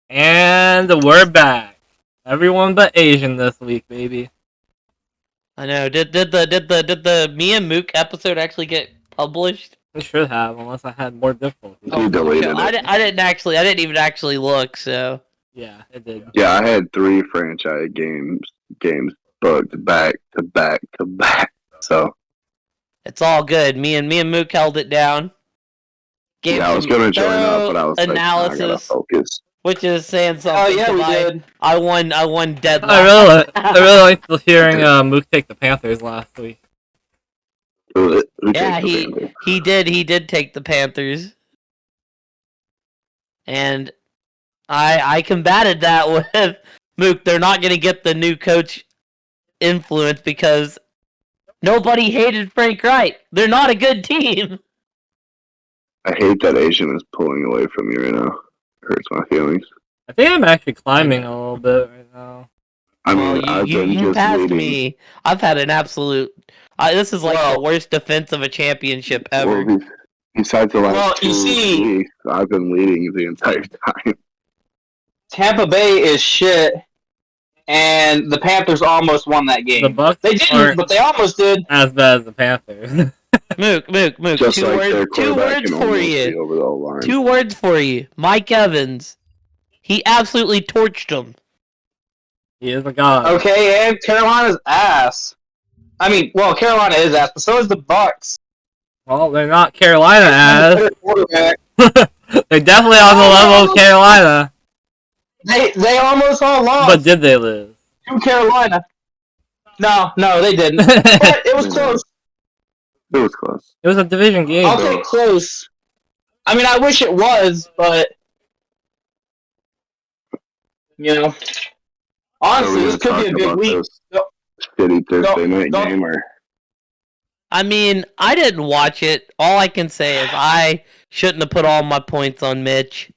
And we're back. Everyone but Asian this week, baby. I know. Did the me and Mook episode actually get published? It should have, unless I had more difficulties. He deleted it. I didn't even actually look. So Yeah, it did. Yeah, I had 3 franchise games booked back to back to back. So it's all good. Me and Mook held it down. Gave yeah, I was some gonna join up, thorough but I was like, nah, I gotta analysis, focus. which is saying something. Oh yeah, we 'cause did. I won deadlock. I really liked hearing Mook take the Panthers last week. Who Yeah, takes the Panthers? he did take the Panthers, and I combated that with Mook. They're not gonna get the new coach influence because nobody hated Frank Wright. They're not a good team. I hate that Asian is pulling away from me right now. Hurts my feelings. I think I'm actually climbing a little bit right now. I mean, Well, I've been you just passed leading. me. I've had an absolute. This is like the worst defense of a championship ever. Well, besides the last Well, 2 you see- weeks, I've been leading the entire time. Tampa Bay is shit, and the Panthers almost won that game. The Bucks They didn't, aren't but they almost did. as bad as the Panthers. Mook. Just Two like words. their Two quarterback words can for almost see you. over the line. 2 words for you. Mike Evans. He absolutely torched them. He is a god. Okay, and Carolina's ass. I mean, well, Carolina is ass, but so is the Bucks. Well, they're not Carolina ass. Their quarterback. They're definitely on the level of Carolina. They almost all lost But did they lose? to Carolina. No, they didn't. But it was close. It was close. It was a division game. I'll take close. I mean, I wish it was, but you know, honestly, this could be a big week. Shitty Thursday night go- game, or I mean, I didn't watch it. All I can say is I shouldn't have put all my points on Mitch.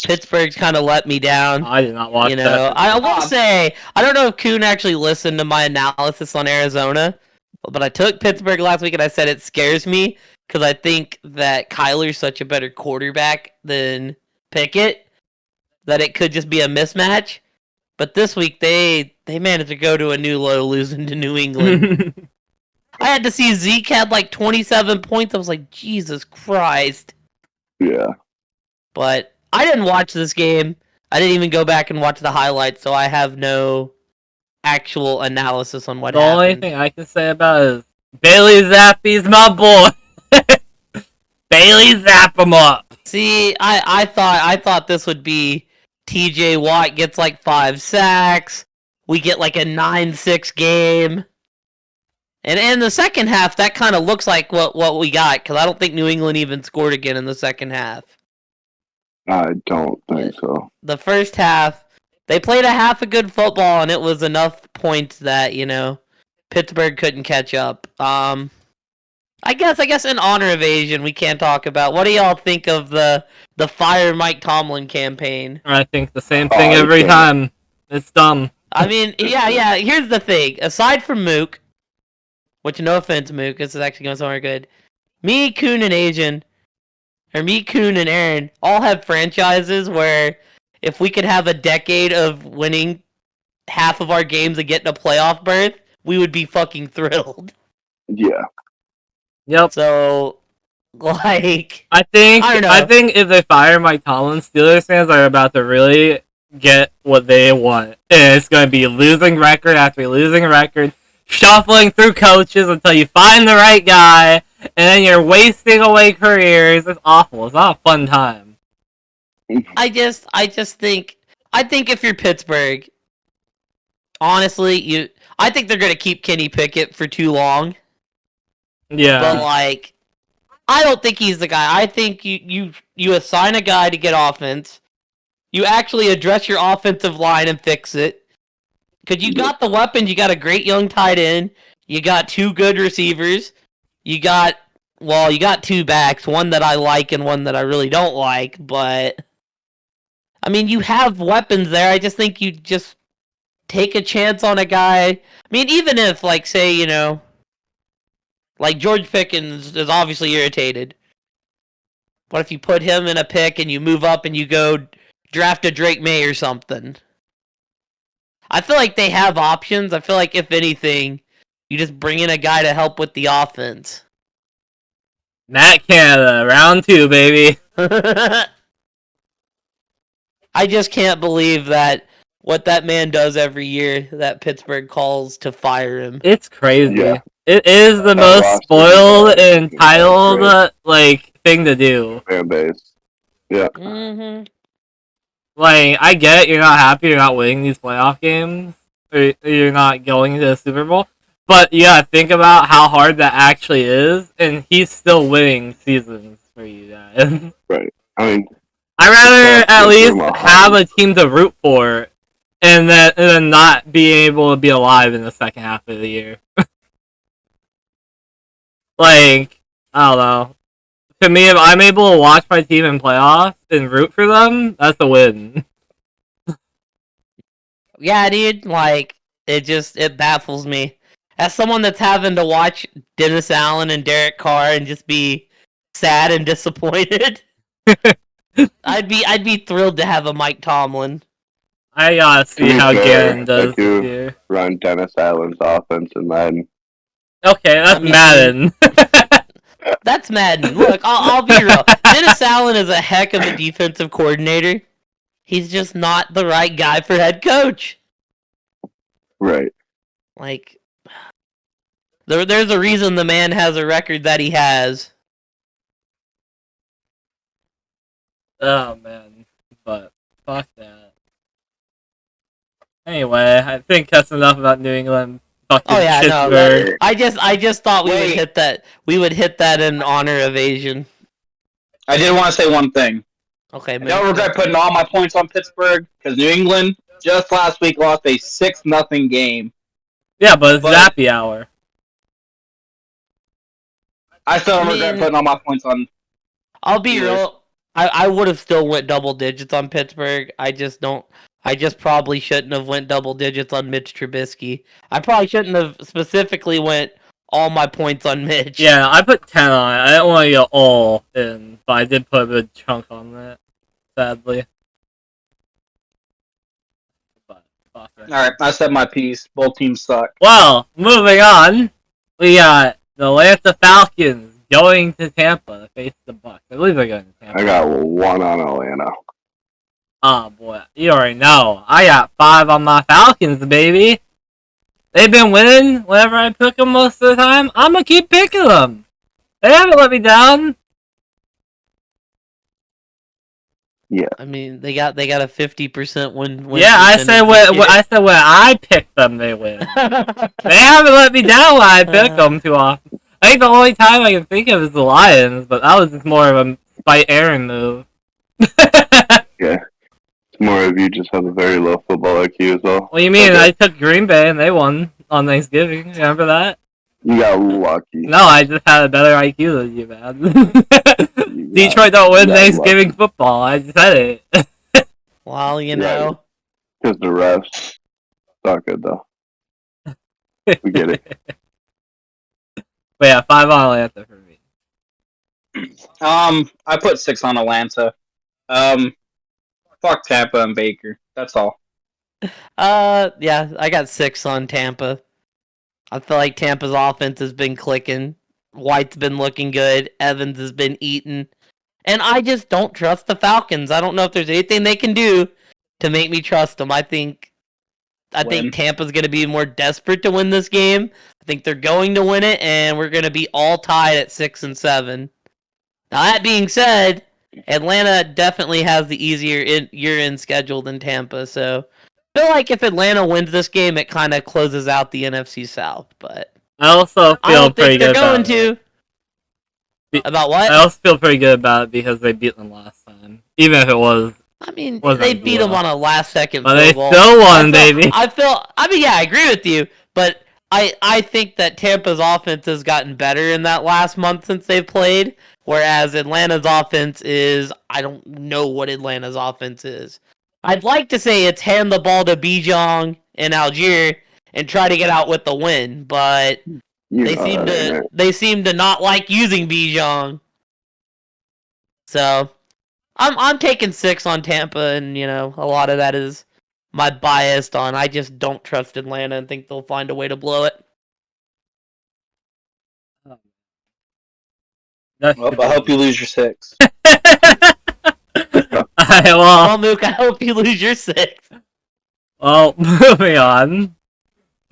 Pittsburgh's kind of let me down. I did not watch You know, that. I will say, I don't know if Kuhn actually listened to my analysis on Arizona, but I took Pittsburgh last week and I said it scares me because I think that Kyler's such a better quarterback than Pickett that it could just be a mismatch. But this week they managed to go to a new low, losing to New England. I had to see Zeke had like 27 points. I was like, Jesus Christ. yeah. But I didn't watch this game. I didn't even go back and watch the highlights, so I have no actual analysis on what The happened. only thing I can say about it is Bailey Zappi's my boy. Bailey Zapp him up. See, I thought this would be TJ Watt gets like 5 sacks. We get like a 9-6 game. And in the second half, that kind of looks like what we got, because I don't think New England even scored again in the second half. I don't think so. The first half, they played a half a good football, and it was enough points that, you know, Pittsburgh couldn't catch up. I guess in honor of Asian, we can't talk about. What do y'all think of the Fire Mike Tomlin campaign? I think the same thing every time. It's dumb. I mean, yeah. Here's the thing. Aside from Mook, which no offense, Mook, this is actually going somewhere good. Me, Kuhn, and Asian, or me, Kuhn, and Aaron all have franchises where if we could have a decade of winning half of our games and getting a playoff berth, we would be fucking thrilled. Yeah. Yep. So, like, I think I don't know. I think if they fire Mike Tomlin, Steelers fans are about to really get what they want. And it's going to be losing record after losing record, shuffling through coaches until you find the right guy, and then you're wasting away careers. It's awful. It's not a fun time. I think if you're Pittsburgh, honestly, I think they're gonna keep Kenny Pickett for too long. Yeah. But like, I don't think he's the guy. I think you assign a guy to get offense. You actually address your offensive line and fix it. Because you got the weapons. You got a great young tight end. You got 2 good receivers. You got 2 backs. One that I like and one that I really don't like. But, I mean, you have weapons there. I just think you just take a chance on a guy. I mean, even if, like, say, you know, like George Pickens is obviously irritated. What if you put him in a pick and you move up and you go draft a Drake May or something. I feel like they have options. I feel like if anything, you just bring in a guy to help with the offense. Matt Canada, round 2, baby. I just can't believe that what that man does every year that Pittsburgh calls to fire him. It's crazy. Yeah. It is the That most roster spoiled is and entitled great. thing to do. Fan base. Yeah. Mm-hmm. Like, I get you're not happy you're not winning these playoff games, or you're not going to the Super Bowl, but you gotta think about how hard that actually is, and he's still winning seasons for you guys. Right. I mean, I'd rather at least Mahomes. have a team to root for, and then not be able to be alive in the second half of the year. Like, I don't know. To me, if I'm able to watch my team in playoffs and root for them, that's a win. Yeah, dude, like, it baffles me. As someone that's having to watch Dennis Allen and Derek Carr and just be sad and disappointed, I'd be thrilled to have a Mike Tomlin. I gotta see To be how fair, Gannon does I do- this year. run Dennis Allen's offense in Madden. Okay, that's I mean- Madden. That's Madden. Look, I'll be real. Dennis Allen is a heck of a defensive coordinator. He's just not the right guy for head coach. Right. Like, there's a reason the man has a record that he has. Oh man, but fuck that. Anyway, I think that's enough about New England. Fucking Oh yeah, no. Pittsburgh. I just thought we would Wait. hit that. We would hit that in honor of Asian. I did want to say one thing. Okay, I man. don't regret putting all my points on Pittsburgh because New England just last week lost a 6-0 game. Yeah, but it's But- Zappy hour. I still don't I regret mean- putting all my points on. I'll be Steelers. real. I would have still went double digits on Pittsburgh. I just don't. I just probably shouldn't have went double digits on Mitch Trubisky. I probably shouldn't have specifically went all my points on Mitch. Yeah, I put 10 on it. I didn't want to go all in, but I did put a good chunk on that. Sadly. But fuck it. All right, I said my piece. Both teams suck. Well, moving on, we got the Atlanta Falcons going to Tampa to face the Bucks. I believe they're going to Tampa. I got 1 on Atlanta. Oh boy, you already know. I got 5 on my Falcons, baby. They've been winning whenever I pick them most of the time. I'm gonna keep picking them. They haven't let me down. I mean, they got a 50% win. Yeah, I said when I pick them, they win. They haven't let me down when I pick them too often. I think the only time I can think of is the Lions, but that was just more of a spite Aaron move. It's more of you just have a very low football IQ as well. What do you mean? Okay. I took Green Bay and they won on Thanksgiving. Remember that? You got lucky. No, I just had a better IQ than you, man. You got- Detroit don't win you got Thanksgiving lucky. football. I just said it. Well, you Right. know. Because the refs. Not good though. We get it. But yeah, 5 on Atlanta for me. I put 6 on Atlanta. Fuck Tampa and Baker. That's all. Yeah, I got 6 on Tampa. I feel like Tampa's offense has been clicking. White's been looking good. Evans has been eating. And I just don't trust the Falcons. I don't know if there's anything they can do to make me trust them. I think Win. Tampa's going to be more desperate to win this game. I think they're going to win it, and we're going to be all tied at 6 and 7. Now, that being said, Atlanta definitely has the easier year-end schedule than Tampa, so I feel like if Atlanta wins this game, it kind of closes out the NFC South, but I also I feel don't pretty think they're good going about it. to. About what? I also feel pretty good about it because they beat them last time. Even if it was. I mean, wasn't they a beat them blowout. on a last-second But field they goal. still won, baby. I mean, yeah, I agree with you, but I think that Tampa's offense has gotten better in that last month since they've played, whereas Atlanta's offense is, I don't know what Atlanta's offense is. I'd like to say it's hand the ball to Bijan and Algier and try to get out with the win, but You they know seem that, to ain't it? they seem to not like using Bijan. So I'm taking 6 on Tampa, and a lot of that is my bias on. I just don't trust Atlanta and think they'll find a way to blow it. That Well, should I be hope you lose your 6. Alright, Well, Mook, I hope you lose your 6. well, moving on.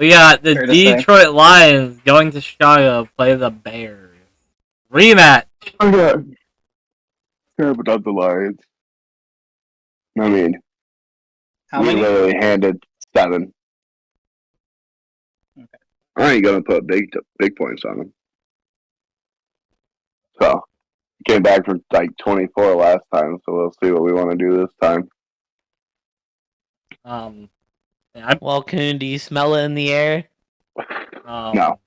We got the Fair to say. Detroit Lions going to Chicago to play the Bears. Rematch. I got but not the Lions. I mean, How we many? literally handed 7. Okay. I ain't gonna put big points on them. So came back from like 24 last time, so we'll see what we want to do this time. Yeah, Well, Coon, do you smell it in the air? No.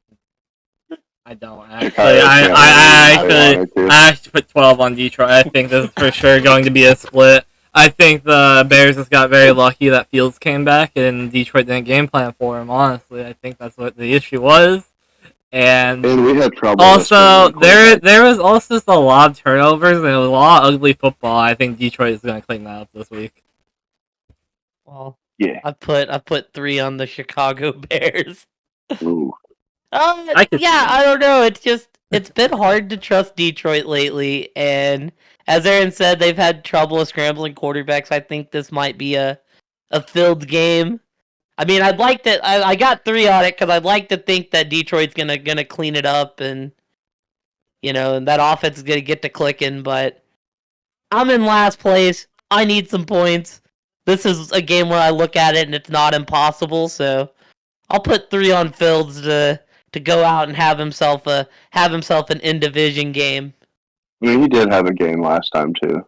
I don't Chicago actually. can't I win if they wanted to. actually put 12 on Detroit. I think this is for sure going to be a split. I think the Bears just got very lucky that Fields came back and Detroit didn't game plan for him. Honestly, I think that's what the issue was. And And we had trouble. also, with quarterback. there was also just a lot of turnovers and a lot of ugly football. I think Detroit is going to clean that up this week. Well, Yeah. I put 3 on the Chicago Bears. Ooh. I could see it. I don't know. It's been hard to trust Detroit lately, and as Aaron said, they've had trouble with scrambling quarterbacks. I think this might be a filled game. I mean, I'd like to. I got 3 on it because I'd like to think that Detroit's gonna clean it up, and and that offense is gonna get to clicking. But I'm in last place. I need some points. This is a game where I look at it and it's not impossible. So I'll put 3 on Fields to go out and have himself an in division game. I mean, he did have a game last time too.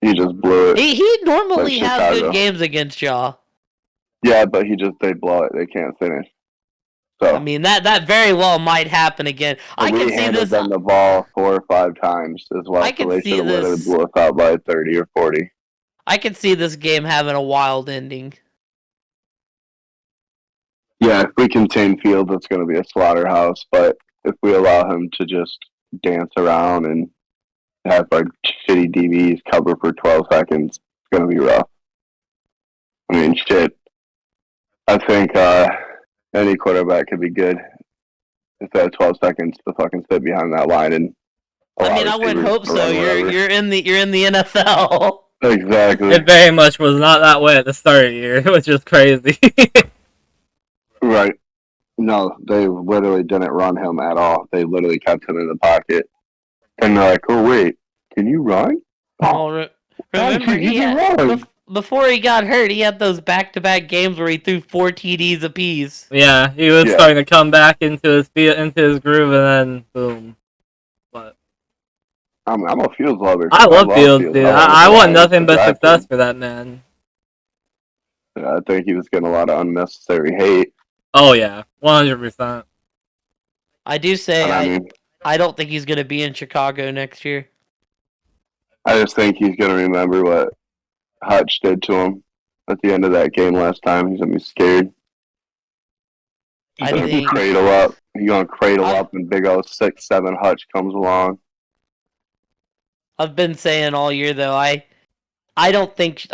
He just blew it. He normally Like has Chicago. good games against y'all. Yeah, but they blow it. They can't finish. So I mean that very well might happen again. I we can see handed this. them the ball 4 or 5 times as well. I So can they see should have literally this. blew us out by 30 or 40. I can see this game having a wild ending. Yeah, if we contain Fields, it's going to be a slaughterhouse. But if we allow him to just dance around and have our shitty DBs cover for 12 seconds, it's going to be rough. I mean, shit. I think any quarterback could be good if they have 12 seconds to fucking sit behind that line and. I mean, I wouldn't hope so. You're in the NFL. Exactly. It very much was not that way at the start of the year, which is crazy. Right. No, they literally didn't run him at all. They literally kept him in the pocket. And they're like, oh, wait, can you run? Well, remember, before he got hurt, he had those back-to-back games where he threw 4 TDs apiece. Yeah, he was starting to come back into his groove, and then boom. But I'm a Fields lover. I love Fields, dude. I want nothing but success for that man. I think he was getting a lot of unnecessary hate. Oh yeah, 100%. I do say I mean, I don't think he's going to be in Chicago next year. I just think he's going to remember what Hutch did to him at the end of that game last time. He's going to be scared. He's going to cradle up. He's going to cradle up, and big old 6'7" Hutch comes along. I've been saying all year though, I don't think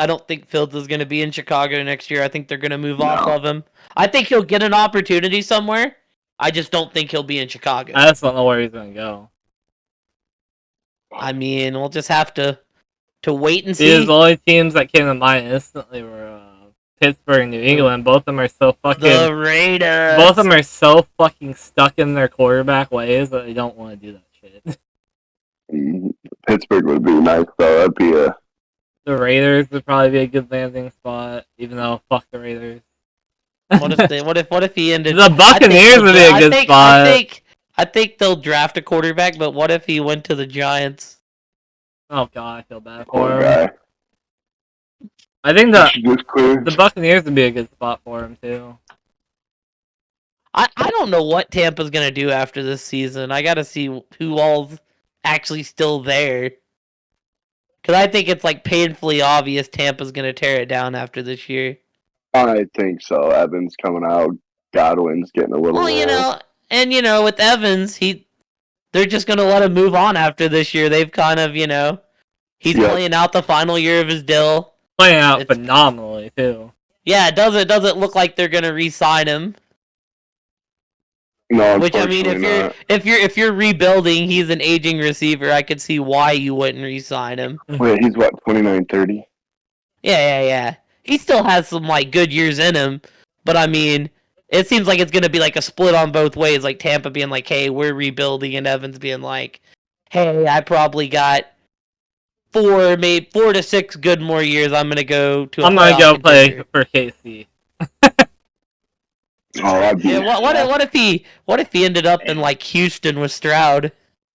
Fields is going to be in Chicago next year. I think they're going to move off of him. I think he'll get an opportunity somewhere. I just don't think he'll be in Chicago. I just don't know where he's going to go. I mean, we'll just have to wait and see. The only teams that came to mind instantly were Pittsburgh and New England. Both of them are so fucking. The Raiders. Both of them are so fucking stuck in their quarterback ways that they don't want to do that shit. Pittsburgh would be nice though. That'd be a. The Raiders would probably be a good landing spot, even though fuck the Raiders. What if he ended? The Buccaneers would be a good spot. I think they'll draft a quarterback, but what if he went to the Giants? Oh god, I feel bad for him. I think the Buccaneers would be a good spot for him too. I don't know what Tampa's gonna do after this season. I gotta see who all's actually still there. Because I think it's like painfully obvious Tampa's gonna tear it down after this year. I think so. Evans coming out, Godwin's getting a little. Well, with Evans, they're just gonna let him move on after this year. They've kind of, He's Yep. playing out the final year of his deal. Playing out phenomenally too. Yeah, it doesn't look like they're gonna re-sign him. No, Which I mean, unfortunately not. if you're rebuilding, he's an aging receiver. I could see why you wouldn't re-sign him. Wait, he's what, 29, 30? Yeah. He still has some like good years in him, but I mean, it seems like it's gonna be like a split on both ways. Like Tampa being like, "Hey, we're rebuilding," and Evans being like, "Hey, I probably got 4 to 6 good more years. I'm gonna go to. I'm gonna go play for KC. Oh, that'd be Yeah, what if he ended up in like Houston with Stroud?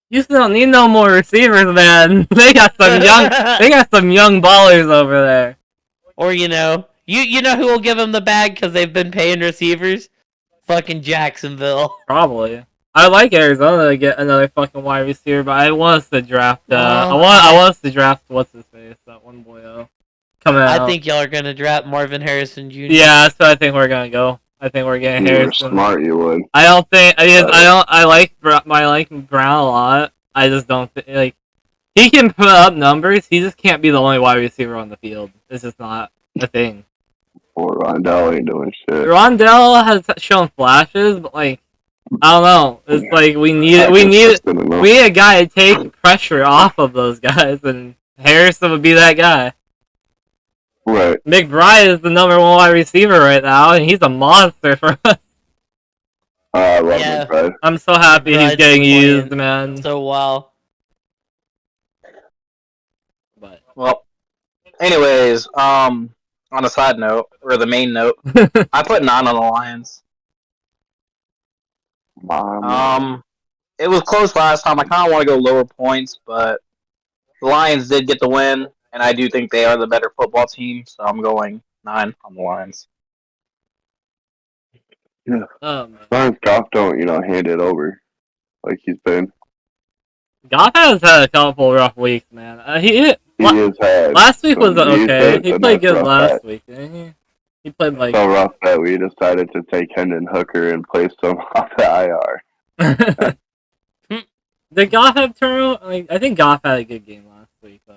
Houston don't need no more receivers, man. They got some young ballers over there. Or you know who will give him the bag because they've been paying receivers? Fucking Jacksonville. Probably. I like Arizona to get another fucking wide receiver, but I want us to draft. I Well, want us to draft what's his face, that one boy coming out. I think y'all are gonna draft Marvin Harrison Jr. Yeah, that's what I think we're gonna go. I think we're getting you were Harrison. smart, you would. I don't think. I like Brown a lot. I just don't think like he can put up numbers. He just can't be the only wide receiver on the field. It's just not a thing. Poor Rondell ain't doing shit. Rondell has shown flashes, but like I don't know. It's like we need a guy to take pressure off of those guys, and Harrison would be that guy. Right. McBride is the number one wide receiver right now, and he's a monster for us. I love Yeah. McBride. I'm so happy he's McBride's getting playing used, man. So well. But Well, anyways, on a side note, or the main note, I put 9 on the Lions. Mom. It was close last time. I kind of want to go lower points, but the Lions did get the win, and I do think they are the better football team, so I'm going 9 on the Lions. Sometimes Goff don't, hand it over like he's been. Goff has had a couple rough weeks, man. He has had. Last week was some- he's okay. had He a played nice good rough last patch. week, didn't he? He played like. So rough that we decided to take Hendon Hooker and place him off the IR. Did Goff have turnover? Like, I think Goff had a good game last week, though.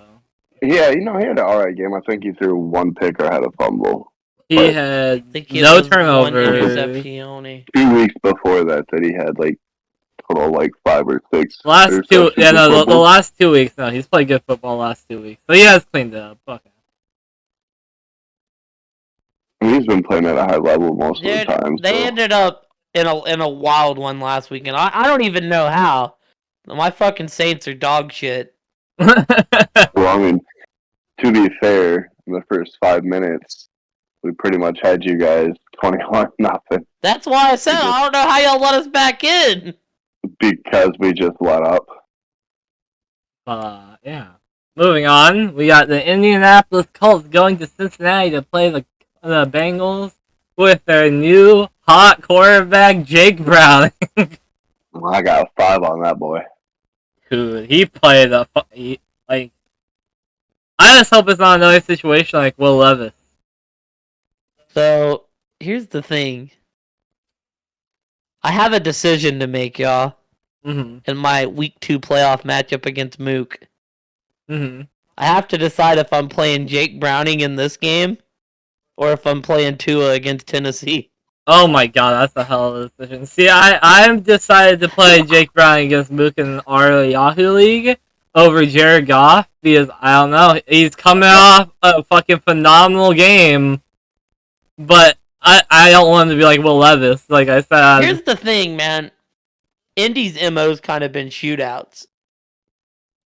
Yeah, he had an alright game. I think he threw one pick or had a fumble. He But- had I think it no was one turnovers. interception. 2 weeks before that he had total 5 or 6. Last two, interceptions yeah, no, before the last 2 weeks. No, he's played good football last 2 weeks, so he has cleaned it up. Fuck it. He's been playing at a high level most Dude, of the time. they so. ended up in a wild one last week, and I don't even know how. My fucking Saints are dog shit. Well, I mean, to be fair, in the first 5 minutes, we pretty much had you guys 21-0 That's why I said I don't know how y'all let us back in. because we just let up. Yeah. Moving on, we got the Indianapolis Colts going to Cincinnati to play the Bengals with their new hot quarterback, Jake Browning. I got a 5 on that boy. Dude, he played I just hope it's not another situation like Will Levis. So here's the thing. I have a decision to make, y'all, Mm-hmm. in my week 2 playoff matchup against Mook. Mm-hmm. I have to decide if I'm playing Jake Browning in this game or if I'm playing Tua against Tennessee. Oh my god, that's a hell of a decision. See, I've decided to play Jake Browning against Mook in our Yahoo League over Jared Goff because I don't know, he's coming off a fucking phenomenal game, but I don't want him to be like Will Levis, like I said. Here's the thing, man. Indy's MO's kind of been shootouts.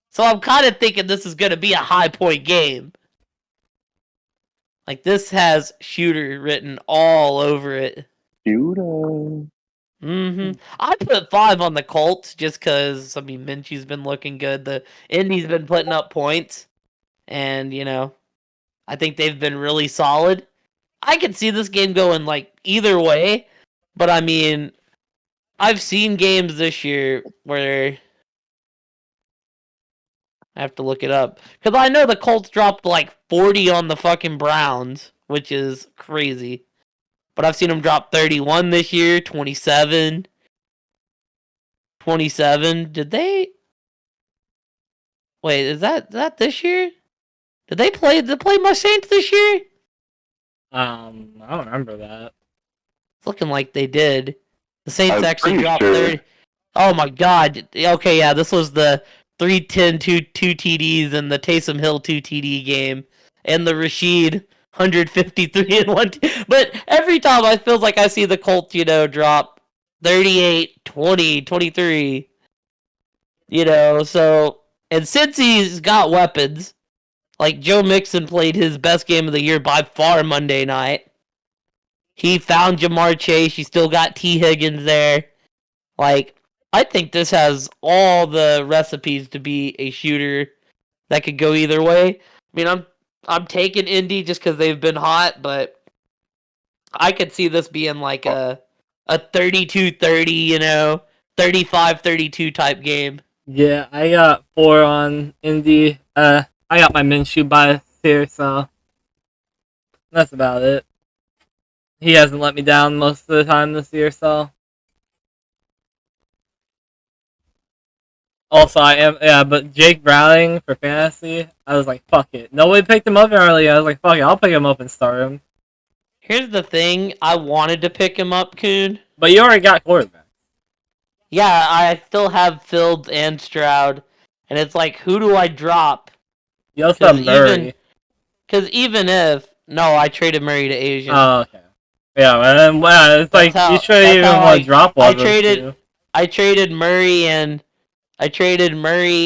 So I'm kind of thinking this is going to be a high point game. Like, this has shooter written all over it. Judah. I put 5 on the Colts just because, I mean, Minshew's been looking good. The Indy's been putting up points. And, I think they've been really solid. I could see this game going, either way. But, I mean, I've seen games this year where I have to look it up. Because I know the Colts dropped 40 on the fucking Browns, which is crazy. But I've seen them drop 31 this year, 27. 27. Did they? Wait, is that this year? Did they play my Saints this year? I don't remember that. It's looking like they did. The Saints I'm actually pretty dropped sure. 30. Oh my god. Okay, yeah, this was the 310 2 TDs and the Taysom Hill 2 TD game. And the Rashid 153 and 1. But every time I feel like I see the Colts, drop 38, 20, 23. So. And since he's got weapons, like Joe Mixon played his best game of the year by far Monday night. He found Jamar Chase. You still got T. Higgins there. Like, I think this has all the recipes to be a shooter that could go either way. I mean, I'm taking Indy just because they've been hot, but I could see this being like a 32-30, 35-32 type game. Yeah, I got 4 on Indy. I got my Minshew bias here, so that's about it. He hasn't let me down most of the time this year, so. Also, but Jake Browning for fantasy, I was like, fuck it. Nobody picked him up early. I was like, fuck it, I'll pick him up and start him. Here's the thing. I wanted to pick him up, Kuhn. But you already got quarterback. Yeah, I still have Fields and Stroud. And it's like, who do I drop? You also have Murray. Because even if... No, I traded Murray to Asian. Oh, okay. Yeah, and then, it's like, you should even want to drop one of those two. I traded Murray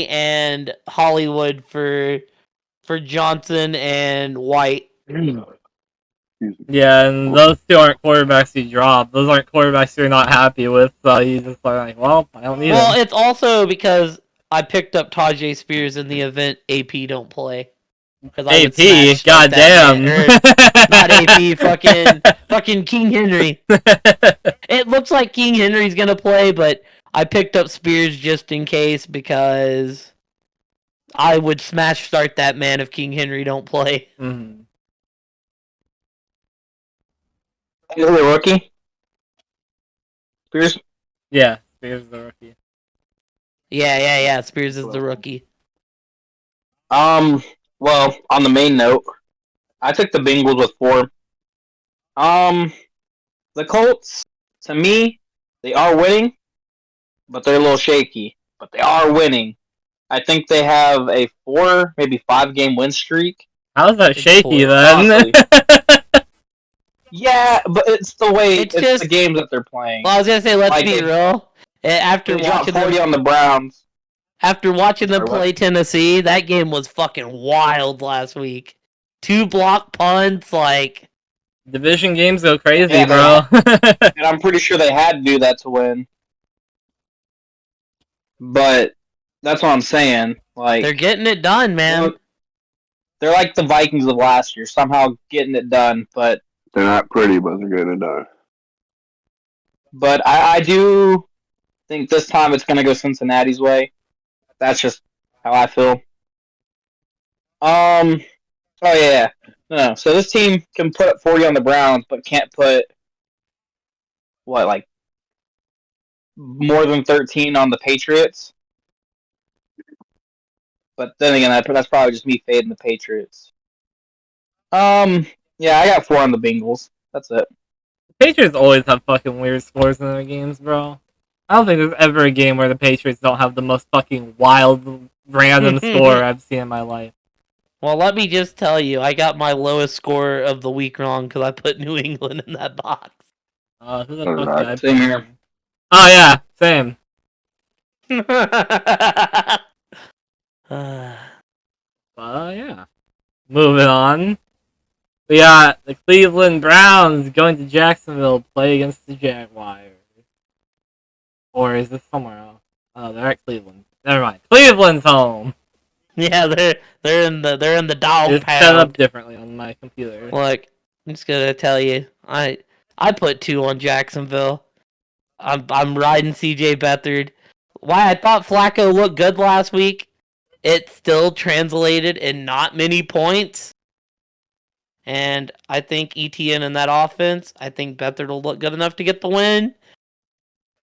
and Hollywood for Johnson and White. Yeah, and those two aren't quarterbacks you drop. Those aren't quarterbacks you're not happy with, so you just are like, well, I don't need Well, them. it's also because I picked up Tajay Spears in the event AP don't play. AP, goddamn. Not AP, fucking King Henry. It looks like King Henry's gonna play, but I picked up Spears just in case because I would smash start that man if King Henry don't play. Mm-hmm. Is it a rookie? Spears? Yeah, Spears is the rookie. Yeah. Spears is the rookie. Well, on the main note, I took the Bengals with 4. The Colts, to me, they are winning, but they're a little shaky. But they are winning. I think they have a 4, maybe 5 game win streak. How's that It's shaky 4. then? Yeah, but it's the way It's it's just the games that they're playing. Well, I was gonna say, let's Like, be real. After They dropped watching 40 them, on the Browns. after watching them Sorry, what? play Tennessee, that game was fucking wild last week. 2 block punts, like Division games go crazy, Yeah, bro. And I'm pretty sure they had to do that to win. But that's what I'm saying. Like, they're getting it done, man. they're like the Vikings of last year, somehow getting it done. But They're not pretty, but they're getting it done. But I do think this time it's going to go Cincinnati's way. That's just how I feel. Oh yeah. No. So this team can put 40 on the Browns, but can't put like more than 13 on the Patriots. But then again, that's probably just me fading the Patriots. Yeah, I got 4 on the Bengals. That's it. Patriots always have fucking weird scores in their games, bro. I don't think there's ever a game where the Patriots don't have the most fucking wild, random score I've seen in my life. Well, let me just tell you, I got my lowest score of the week wrong because I put New England in that box. Who the fuck did I Same put? here. Oh yeah, same. Yeah. Moving on. We got the Cleveland Browns going to Jacksonville to play against the Jaguars. Or is this somewhere else? Oh, they're at Cleveland. Never mind. Cleveland's home. Yeah, they're in the dog It's pound. set up differently on my computer. Look, I'm just gonna tell you, I put 2 on Jacksonville. I'm riding CJ Beathard. Why I thought Flacco looked good last week, it still translated in not many points. And I think ETN in that offense, I think Beathard will look good enough to get the win.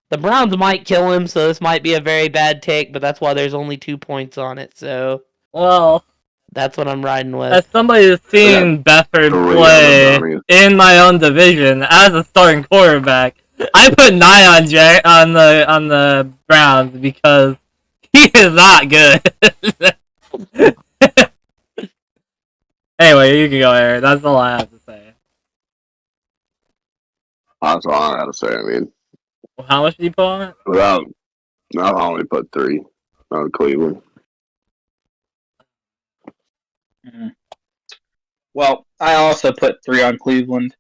The Browns might kill him, so this might be a very bad take, but that's why there's only 2 points on it, so Well, that's what I'm riding with. as somebody who's seen Bethard 3 on the play Brownies. in my own division as a starting quarterback, I put 9 on on the Browns because he is not good. Anyway, you can go, Aaron. That's all I have to say. That's all I gotta say. I mean, Well, how much did you put on it? I've only put 3 on Cleveland. Well, I also put 3 on Cleveland.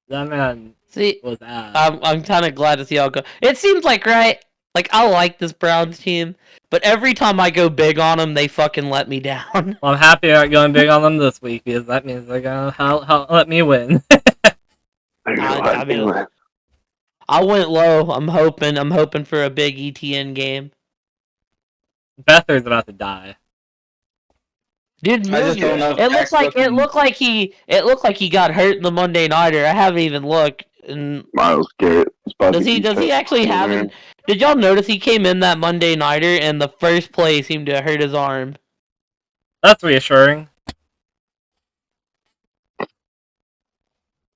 That man See, was ass. I'm kind of glad to see how it go. It seems like, right, like, I like this Browns team, but every time I go big on them, they fucking let me down. Well, I'm happy I'm not going big on them this week because that means they're gonna let me win. I mean, I went low. I'm hoping for a big ETN game. Bethard's about to die. Dude, I just don't know if Dak's looking- it looked like he got hurt in the Monday Nighter. I haven't even looked. And Miles Garrett. does he actually have it? Did y'all notice he came in that Monday Nighter and the first play seemed to hurt his arm? That's reassuring.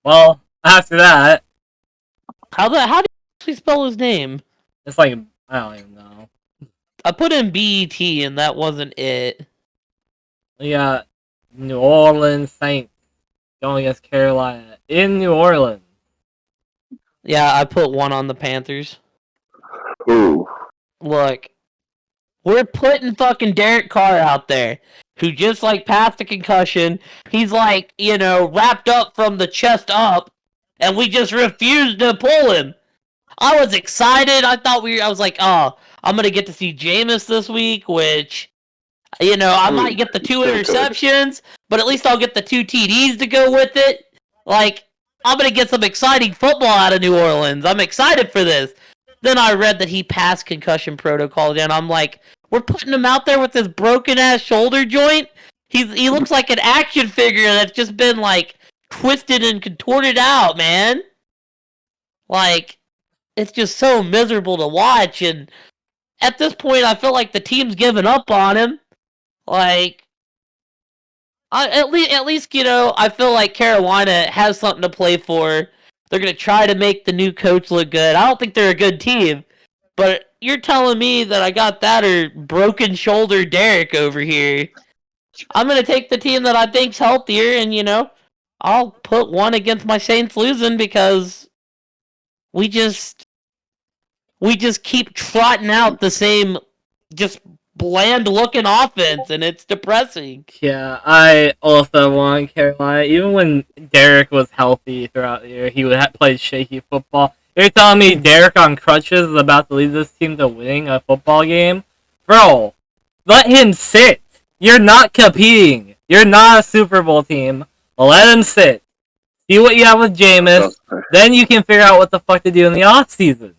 Well, after that, How did you actually spell his name? it's like I don't even know. I put in BET and that wasn't it. We got New Orleans Saints going against Carolina in New Orleans. Yeah, I put 1 on the Panthers. Ooh. Look, we're putting fucking Derek Carr out there, who just like passed a concussion. He's like, wrapped up from the chest up, and we just refused to pull him. I was excited. I was like, oh, I'm gonna get to see Jameis this week, which, I might get the 2 interceptions, but at least I'll get the 2 TDs to go with it. Like, I'm gonna get some exciting football out of New Orleans. I'm excited for this. Then I read that he passed concussion protocol, and I'm like, we're putting him out there with this broken ass shoulder joint. He looks like an action figure that's just been like twisted and contorted out, man. Like, it's just so miserable to watch, and at this point, I feel like the team's given up on him. Like, at least I feel like Carolina has something to play for. They're gonna try to make the new coach look good. I don't think they're a good team, but you're telling me that I got that or broken shoulder Derek over here. I'm gonna take the team that I think's healthier, and I'll put 1 against my Saints losing because we just keep trotting out the same just bland looking offense, and it's depressing. Yeah, I also won Carolina. Even when Derek was healthy throughout the year, he would have played shaky football. You're telling me Derek on crutches is about to lead this team to winning a football game? Bro, let him sit. You're not competing. You're not a Super Bowl team. Let him sit. See what you have with Jameis. Then you can figure out what the fuck to do in the offseason.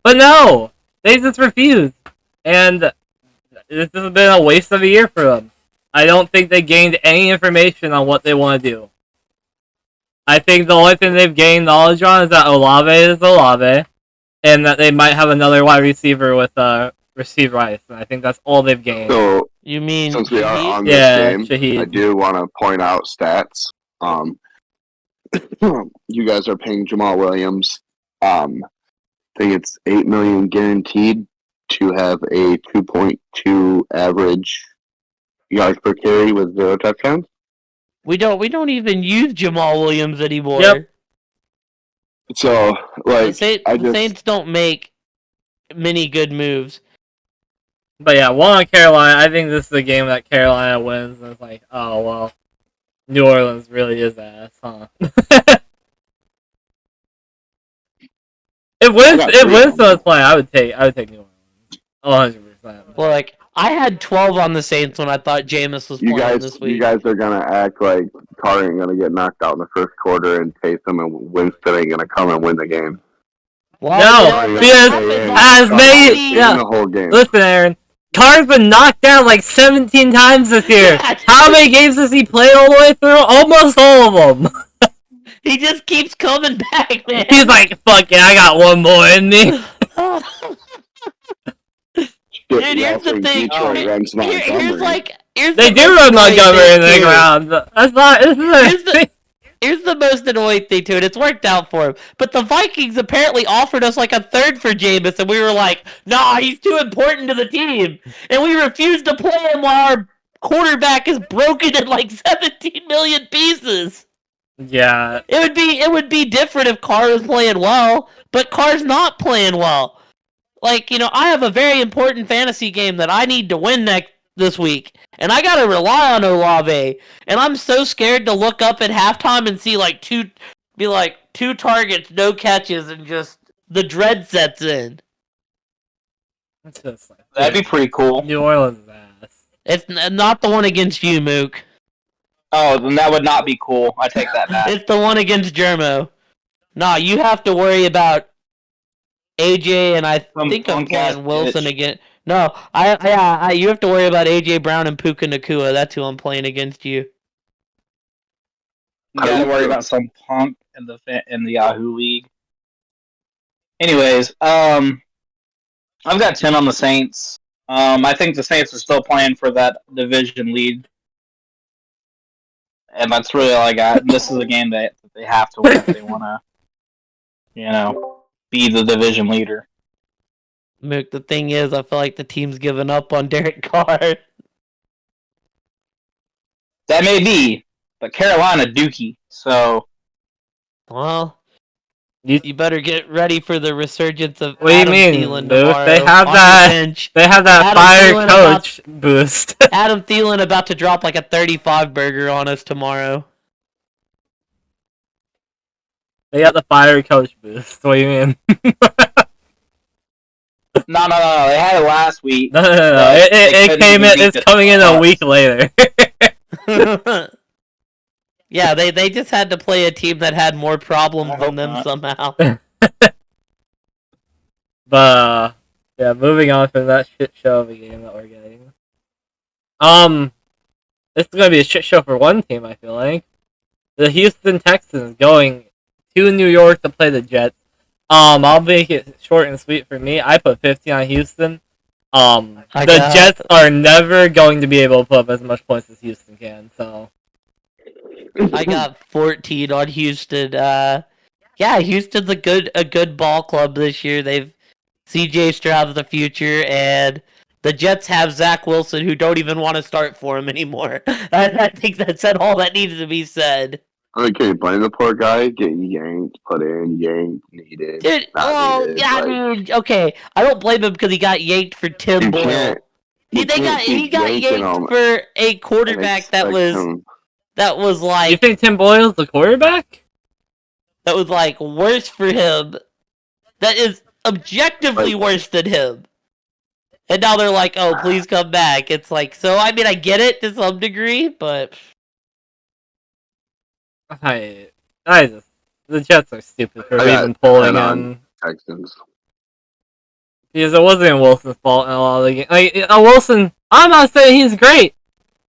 But no, they just refuse. And this has been a waste of a year for them. I don't think they gained any information on what they want to do. I think the only thing they've gained knowledge on is that Olave is Olave, and that they might have another wide receiver with Rasheed Rice, and I think that's all they've gained. So, You mean since we are Shaheed? on this Yeah, game, Shaheed. I do want to point out stats. You guys are paying Jamal Williams. I think it's $8 million guaranteed to have a 2.2 average yards per carry with 0 touchdowns. We don't even use Jamal Williams anymore. Yep. So, like, The Saints don't make many good moves. But yeah, 1 on Carolina. I think this is a game that Carolina wins, and it's like, oh well, New Orleans really is ass, huh? If Winston was playing, I would take New Orleans. 100%. Well, like, I had 12 on the Saints when I thought Jameis was playing this week. You guys are gonna act like Carr ain't gonna get knocked out in the first quarter, and Taysom and Winston ain't gonna come and win the game. No, because as many in the whole game. Listen, Aaron, Carr's been knocked out like 17 times this year. How many games has he played all the way through? Almost all of them. He just keeps coming back, man. He's like, fuck it, I got one more in me. Dude, here's the thing. Detroit runs Montgomery. Here's They the do most run annoying Montgomery thing, in the too. ground. That's not. Here's the most annoying thing to it. It's worked out for him. But the Vikings apparently offered us like a third for Jameis, and we were like, nah, he's too important to the team. And we refused to play him while our quarterback is broken in like 17 million pieces. Yeah. It would be different if Carr was playing well, but Carr's not playing well. Like, I have a very important fantasy game that I need to win this week, and I gotta rely on Olave, and I'm so scared to look up at halftime and see two targets, no catches, and just the dread sets in. It's just like, That'd be pretty cool. New Orleans ass. It's not the one against you, Mook. Oh, then that would not be cool. I take that back. It's the one against Germo. Nah, you have to worry about AJ, and I think I'm playing Wilson again. No, you have to worry about AJ Brown and Puka Nakua. That's who I'm playing against you. You gotta worry about some punk in the Yahoo League. Anyways, I've got 10 on the Saints. I think the Saints are still playing for that division lead. And that's really all I got. And this is a game that they have to win if they want to, be the division leader. Mook, the thing is, I feel like the team's given up on Derek Carr. That may be, but Carolina dookie. So, well, you better get ready for the resurgence of What Adam do you mean, Thielen Luke? tomorrow. They have on that. the bench. They have that Adam fire Thielen coach boost. Adam Thielen about to drop like a 35 burger on us tomorrow. They got the fire coach boost. What do you mean? no. They had it last week. No. It came in. It's coming in a week later. Yeah, they just had to play a team that had more problems than them somehow. But yeah, moving on from that shit show of a game that we're getting. This is gonna be a shit show for one team. I feel like the Houston Texans going to New York to play the Jets. I'll make it short and sweet for me. I put 50 on Houston. The Jets are never going to be able to put up as much points as Houston can. So I got 14 on Houston. Houston's a good ball club this year. They've CJ Stroud's the future, and the Jets have Zach Wilson, who don't even want to start for him anymore. I think that said all that needed to be said. Okay, blame the poor guy getting yanked, put in, yanked, needed. Dude, needed, okay. I don't blame him because he got yanked for Tim Boyle. He got yanked for a quarterback that was like. You think Tim Boyle's the quarterback? That was like worse for him. That is objectively worse than him. And now they're like, oh, please come back. It's like, so I mean, I get it to some degree, but The Jets are stupid for even pulling him. Texans. Because it wasn't Wilson's fault in a lot of the games. Like, Wilson, I'm not saying he's great,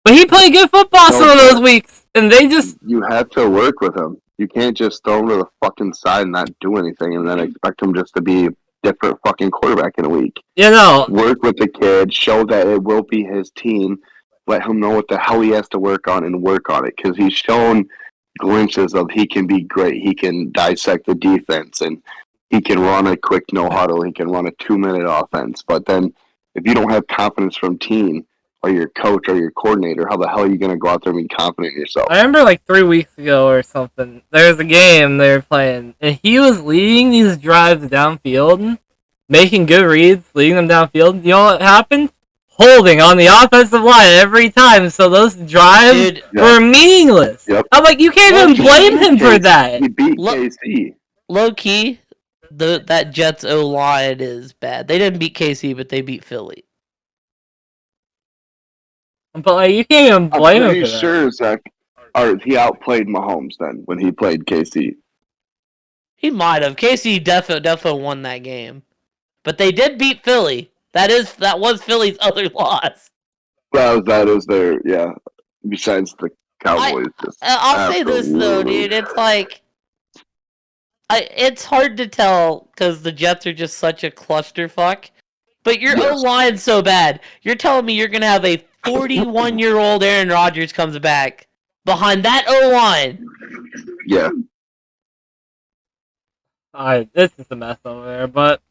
but he played good football some of those weeks, and they just... You have to work with him. You can't just throw him to the fucking side and not do anything, and then expect him just to be a different fucking quarterback in a week. Work with the kid, show that it will be his team, let him know what the hell he has to work on, and work on it, because he's shown glimpses of he can be great. He can dissect the defense, and he can run a quick no-huddle. He can run a 2-minute offense. But then if you don't have confidence from team or your coach or your coordinator, how the hell are you going to go out there and be confident in yourself? I remember like 3 weeks ago or something, there was a game they were playing, and he was leading these drives downfield, making good reads, leading them downfield. You know what happened? Holding on the offensive line every time, so those drives were meaningless. Yep. I'm like, you can't even blame him for that. He beat KC. Low key, that Jets O-line is bad. They didn't beat KC, but they beat Philly. But like, you can't even blame him for that. I'm pretty sure he outplayed Mahomes then when he played KC. He might have. KC definitely won that game, but they did beat Philly. That was Philly's other loss. Well, that is their besides the Cowboys. I'll say this though, dude. It's like It's hard to tell because the Jets are just such a clusterfuck. But your Yes. O-line's so bad. You're telling me you're going to have a 41-year-old Aaron Rodgers comes back behind that O-line. Yeah. This is a mess over there, but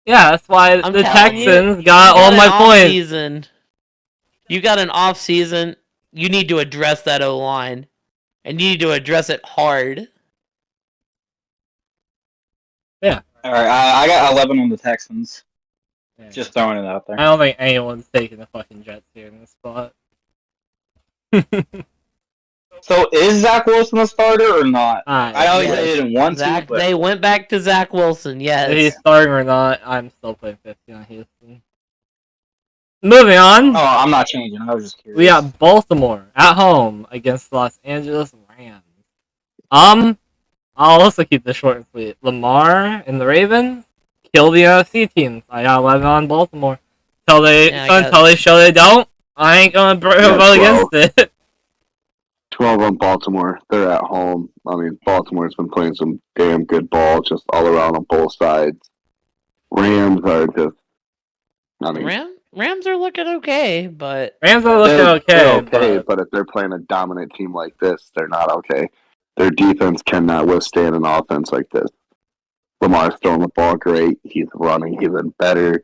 yeah, that's why I'm the telling you, Texans you got all an my points. off-season. You got an off-season. You need to address that O-line. And you need to address it hard. Yeah. All right, I got 11 on the Texans. Yeah. Just throwing it out there. I don't think anyone's taking the fucking Jets here in this spot. So is Zach Wilson a starter or not? Alright, I know Yes. they didn't want to, but They went back to Zach Wilson, yes. if he's starting or not, I'm still playing 50 on Houston. Moving on. oh, I'm not changing. I was just curious. We got Baltimore at home against the Los Angeles Rams. I'll also keep this short and sweet. Lamar and the Ravens kill the NFC teams. I got 11 on Baltimore. Until they show they don't, I ain't gonna vote against it. 12 on Baltimore. They're at home. I mean, Baltimore's been playing some damn good ball just all around on both sides. Rams are just. I mean, Rams are looking okay, but Rams are looking they're okay, but if they're playing a dominant team like this, they're not okay. Their defense cannot withstand an offense like this. Lamar's throwing the ball great. He's running even better.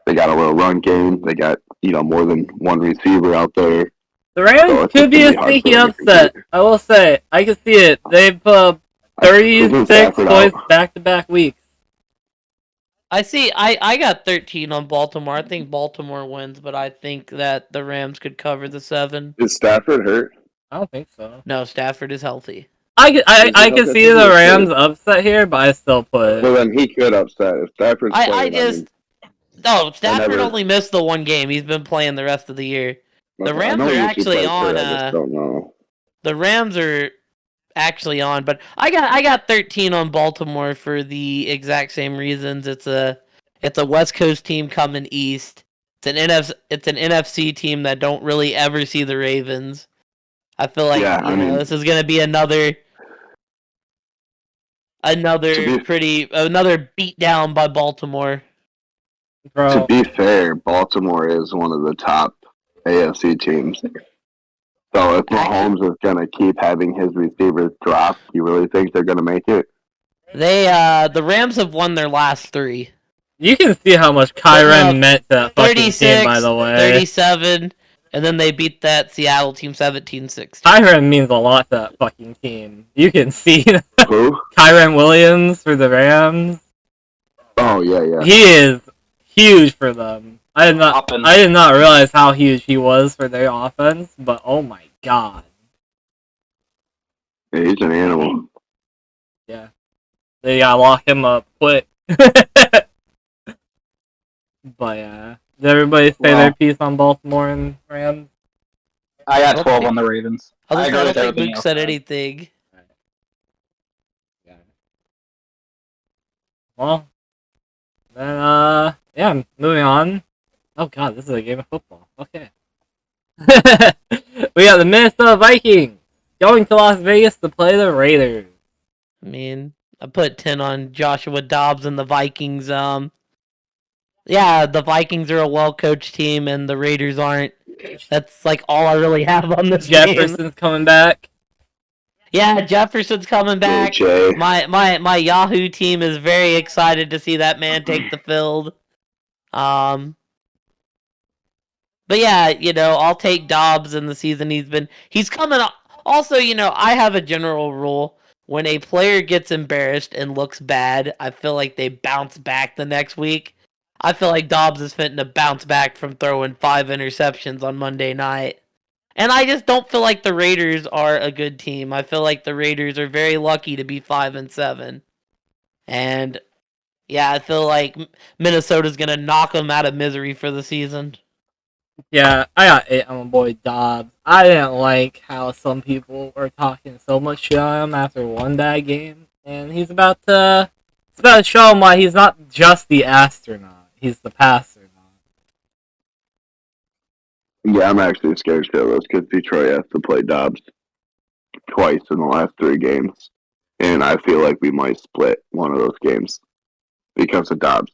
They got a little run game. They got more than one receiver out there. the Rams So it's could be just a gonna be hard sneaky for them to upset. compete. I will say, I can see it. They put 36 Stafford points out. back-to-back weeks. I got 13 on Baltimore. I think Baltimore wins, but I think that the Rams could cover the 7. Is Stafford hurt? I don't think so. No, Stafford is healthy. I can see the Rams upset here, but I still put Well, then he could upset if Stafford's playing. No, Stafford never- only missed the one game. He's been playing the rest of the year. The I Rams know are he usually actually plays on, hurt, I just don't know. The Rams are actually on, but I got 13 on Baltimore for the exact same reasons. It's a West Coast team coming east. It's an NFC team that don't really ever see the Ravens. I feel like this is gonna be another beat down by Baltimore. bro. To be fair, Baltimore is one of the top AFC teams. So if Mahomes is going to keep having his receivers drop, you really think they're going to make it? The Rams have won their last 3. You can see how much Kyren meant to that fucking team, by the way. 37, and then they beat that Seattle team 17-16. Kyren means a lot to that fucking team. You can see Who? Kyren Williams for the Rams. Oh, yeah. He is huge for them. I did not realize how huge he was for their offense, but oh my god. Yeah, he's an animal. Yeah. They gotta lock him up quick. But yeah. Did everybody say their piece on Baltimore and Rams? I got 12 on the Ravens. I don't think everything Luke else. said anything. Well, then, yeah, moving on. Oh god, this is a game of football. Okay. We got the Minnesota Vikings going to Las Vegas to play the Raiders. I mean, I put 10 on Joshua Dobbs and the Vikings. Yeah, the Vikings are a well-coached team, and the Raiders aren't. That's like all I really have on this game. Jefferson's coming back. Yeah, Jefferson's coming back. Jay. My Yahoo team is very excited to see that man take the field. But yeah, I'll take Dobbs in the season he's coming up. Also, I have a general rule. When a player gets embarrassed and looks bad, I feel like they bounce back the next week. I feel like Dobbs is fitting to bounce back from throwing 5 interceptions on Monday night. And I just don't feel like the Raiders are a good team. I feel like the Raiders are very lucky to be 5-7. And yeah, I feel like Minnesota's going to knock them out of misery for the season. Yeah, I got 8 on my boy Dobbs. I didn't like how some people were talking so much shit on him after one bad game. And he's about to show him why he's not just the astronaut. He's the passer now. Yeah, I'm actually scared shitless because Detroit has to play Dobbs twice in the last 3 games. And I feel like we might split one of those games because of Dobbs.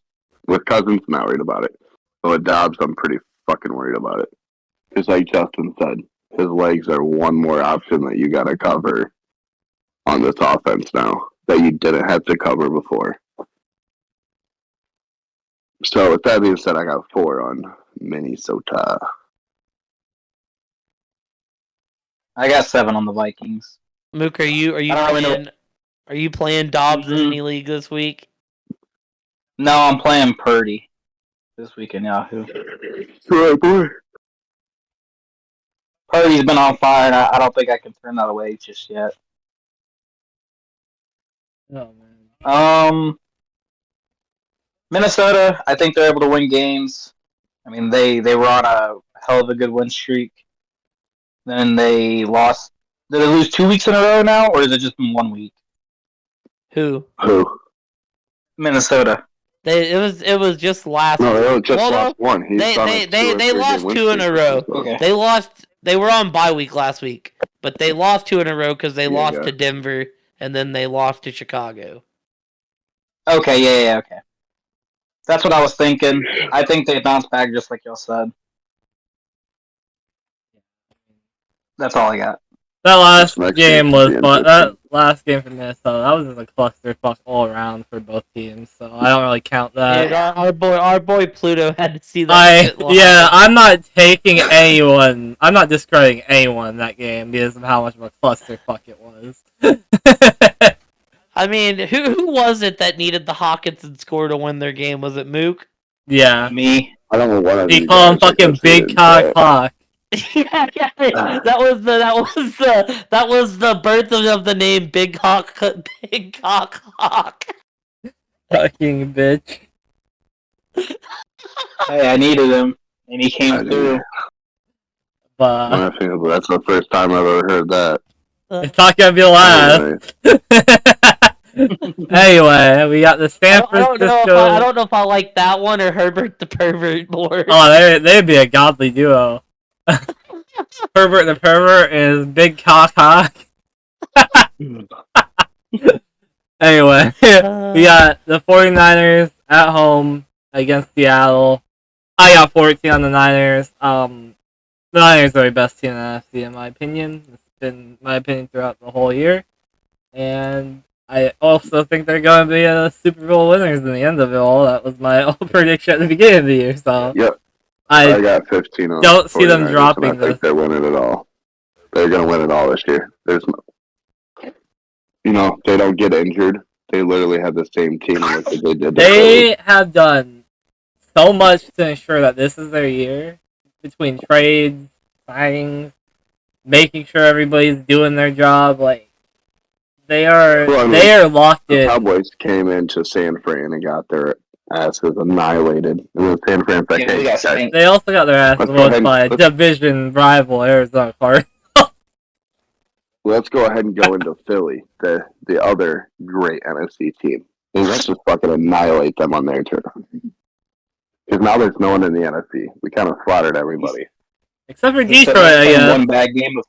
With Cousins, not worried about it. But with Dobbs, I'm pretty fucking worried about it. Because like Justin said, his legs are one more option that you got to cover on this offense now that you didn't have to cover before. So with that being said, I got 4 on Minnesota. I got 7 on the Vikings. Mook, are you I don't really know. are you playing Dobbs in Mhm. any league this week? No, I'm playing Purdy this week in Yahoo. Right, boy. Purdy's been on fire, and I don't think I can turn that away just yet. Oh man. Minnesota, I think they're able to win games. I mean, they were on a hell of a good win streak. Then they lost. Did they lose 2 weeks in a row now, or is it just been 1 week? Who? Who? Minnesota. It was just last No, week. they just Well, lost no, one. He's on a 2 or they 3 lost game win 2 in a streak. row. Okay. They were on bye week last week, but they lost 2 in a row because they Yeah, lost yeah. to Denver and then they lost to Chicago. Okay, yeah, okay. That's what I was thinking. I think they bounced back just like y'all said. That's all I got. That last Next game game was should be fun. That interesting. last game for Minnesota, that was just a clusterfuck all around for both teams. So I don't really count that. Dude, our boy Pluto had to see that shit live. I'm not taking anyone. I'm not discrediting anyone in that game because of how much of a clusterfuck it was. I mean, who was it that needed the Hawkinson score to win their game? Was it Mook? Yeah. Me. I don't know what of He you called him guys fucking just big needed cock that. hawk. That was the birth of the name Big Hawk Big Cock Hawk. Fucking bitch. Hey, I needed him, and he I came didn't. through. But I feel that's the first time I've ever heard that. it's not gonna be the last. Anyway, we got the San I don't know Francisco. if I like that one or Herbert the Pervert more. Oh, they'd be a godly duo. Herbert the pervert is big cock hawk. Anyway, we got the 49ers at home against Seattle. I got 14 on the Niners. The Niners are the best team in the NFC in my opinion. It's been my opinion throughout the whole year. And I also think they're going to be the Super Bowl winners in the end of it all. That was my prediction at the beginning of the year. So Yep. I got 15 on don't see them 49ers, dropping and I think this. they're winning it all. They're going to win it all this year. There's no, they don't get injured. They literally have the same team like they did. They have done so much to ensure that this is their year between trades, signings, making sure everybody's doing their job. Like they are locked The in. Cowboys came into San Fran and got their asses annihilated. It was San Fran. Yeah, we got spanked. They also got their asses Let's go whooped ahead- by a let's- division rival Arizona Cardinals. Let's go ahead and go into Philly, the other great NFC team, and let's just fucking annihilate them on their turf. Because now there's no one in the NFC. We kind of slaughtered everybody. Except for He said, Detroit, let's I play guess. one bad game.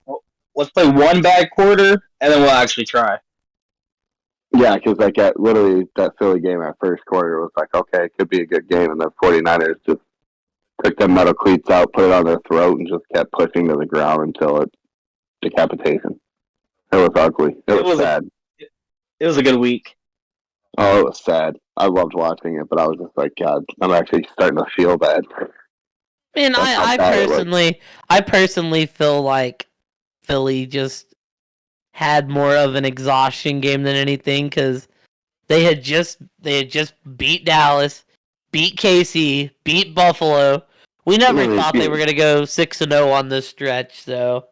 Let's play one bad quarter, and then we'll actually try. Yeah, because like literally that Philly game at first quarter was like, okay, it could be a good game, and the 49ers just took them metal cleats out, put it on their throat, and just kept pushing to the ground until it decapitation. It was ugly. It was sad. It was a good week. Oh, it was sad. I loved watching it, but I was just like, God, I'm actually starting to feel bad. Man, That's how I bad it was. personally feel like Philly just had more of an exhaustion game than anything because they had just beat Dallas, beat KC, beat Buffalo. We never Really thought they beat- were gonna go 6-0 on this stretch. So,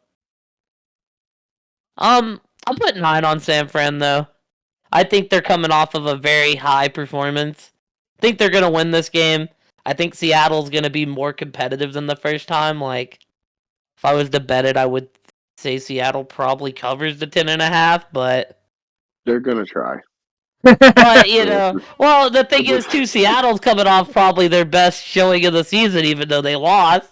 I'll put 9 on San Fran though. I think they're coming off of a very high performance. I think they're gonna win this game. I think Seattle's gonna be more competitive than the first time. Like, if I was to bet it, I would say Seattle probably covers the 10.5, but They're gonna try. you know, well, the thing is too, Seattle's coming off probably their best showing of the season, even though they lost.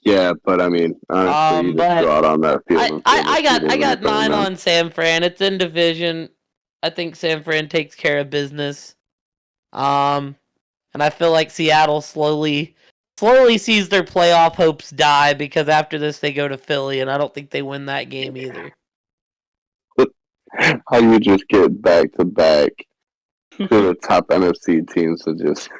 Yeah, but I mean, honestly, you just But go out on that field and say I that got you didn't 9 them. on San Fran. It's in division. I think San Fran takes care of business. And I feel like Seattle slowly sees their playoff hopes die because after this they go to Philly, and I don't think they win that game either. How you just get back to back to the top NFC teams to just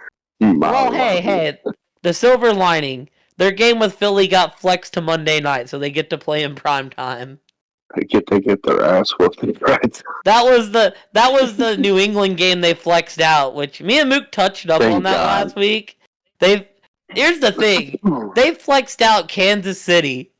Well, hey, the silver lining. Their game with Philly got flexed to Monday night, so they get to play in prime time. They get their ass whooped, right? That was the New England game they flexed out, which me and Mook touched up Thank on that God. last week. Here's the thing. They flexed out Kansas City.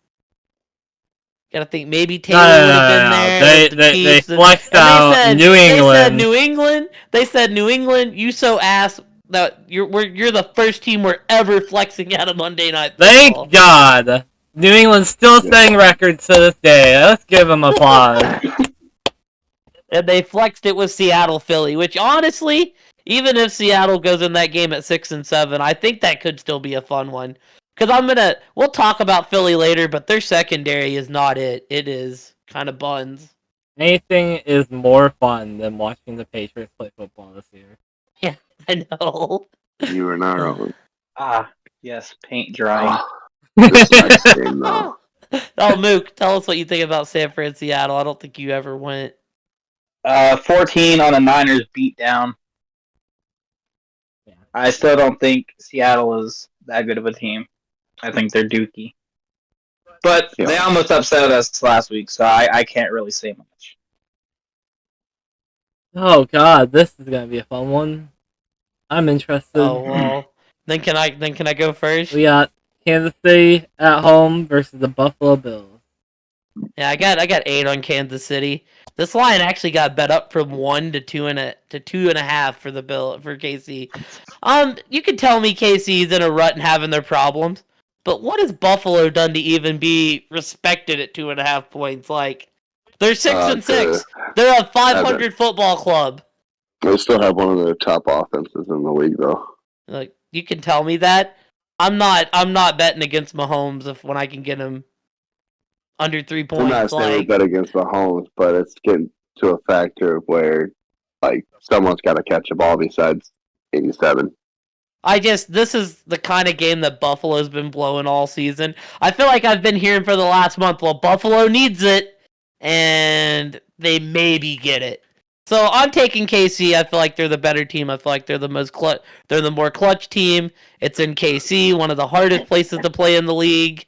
Gotta think maybe Taylor would have been there with the They Chiefs. flexed out New England. They said New England. You so ass that you're the first team we're ever flexing out of Monday Night Football. Thank God. New England's still setting records to this day. Let's give them applause. And they flexed it with Seattle Philly, which honestly, even if Seattle goes in that game at 6-7, I think that could still be a fun one. Because we'll talk about Philly later, but their secondary is not it. It is kind of buns. Anything is more fun than watching the Patriots play football this year. Yeah, I know. You were not wrong. Yes, paint drying. This next game, though. Oh, Mook, tell us what you think about San Fran Seattle. I don't think you ever went. 14 on the Niners beat down. Yeah. I still don't think Seattle is that good of a team. I think they're dookie. But they almost upset us last week, so I can't really say much. Oh God, this is gonna be a fun one. I'm interested. Oh well. Then can I go first? We got Kansas City at home versus the Buffalo Bills. Yeah, I got 8 on Kansas City. This line actually got bet up from 1 to 2.5 for the for KC. You can tell me KC's in a rut and having their problems, but what has Buffalo done to even be respected at 2.5 points? Like, they're 6-6. They're a 500 football club. They still have one of the top offenses in the league, though. Like, you can tell me that. I'm not betting against Mahomes when I can get him under 3 points. I'm not saying we bet against Mahomes, but it's getting to a factor where, like, someone's got to catch a ball besides 87. This is the kind of game that Buffalo's been blowing all season. I feel like I've been hearing for the last month, well, Buffalo needs it, and they maybe get it. So I'm taking KC. I feel like they're the better team. I feel like they're the more clutch team. It's in KC, one of the hardest places to play in the league.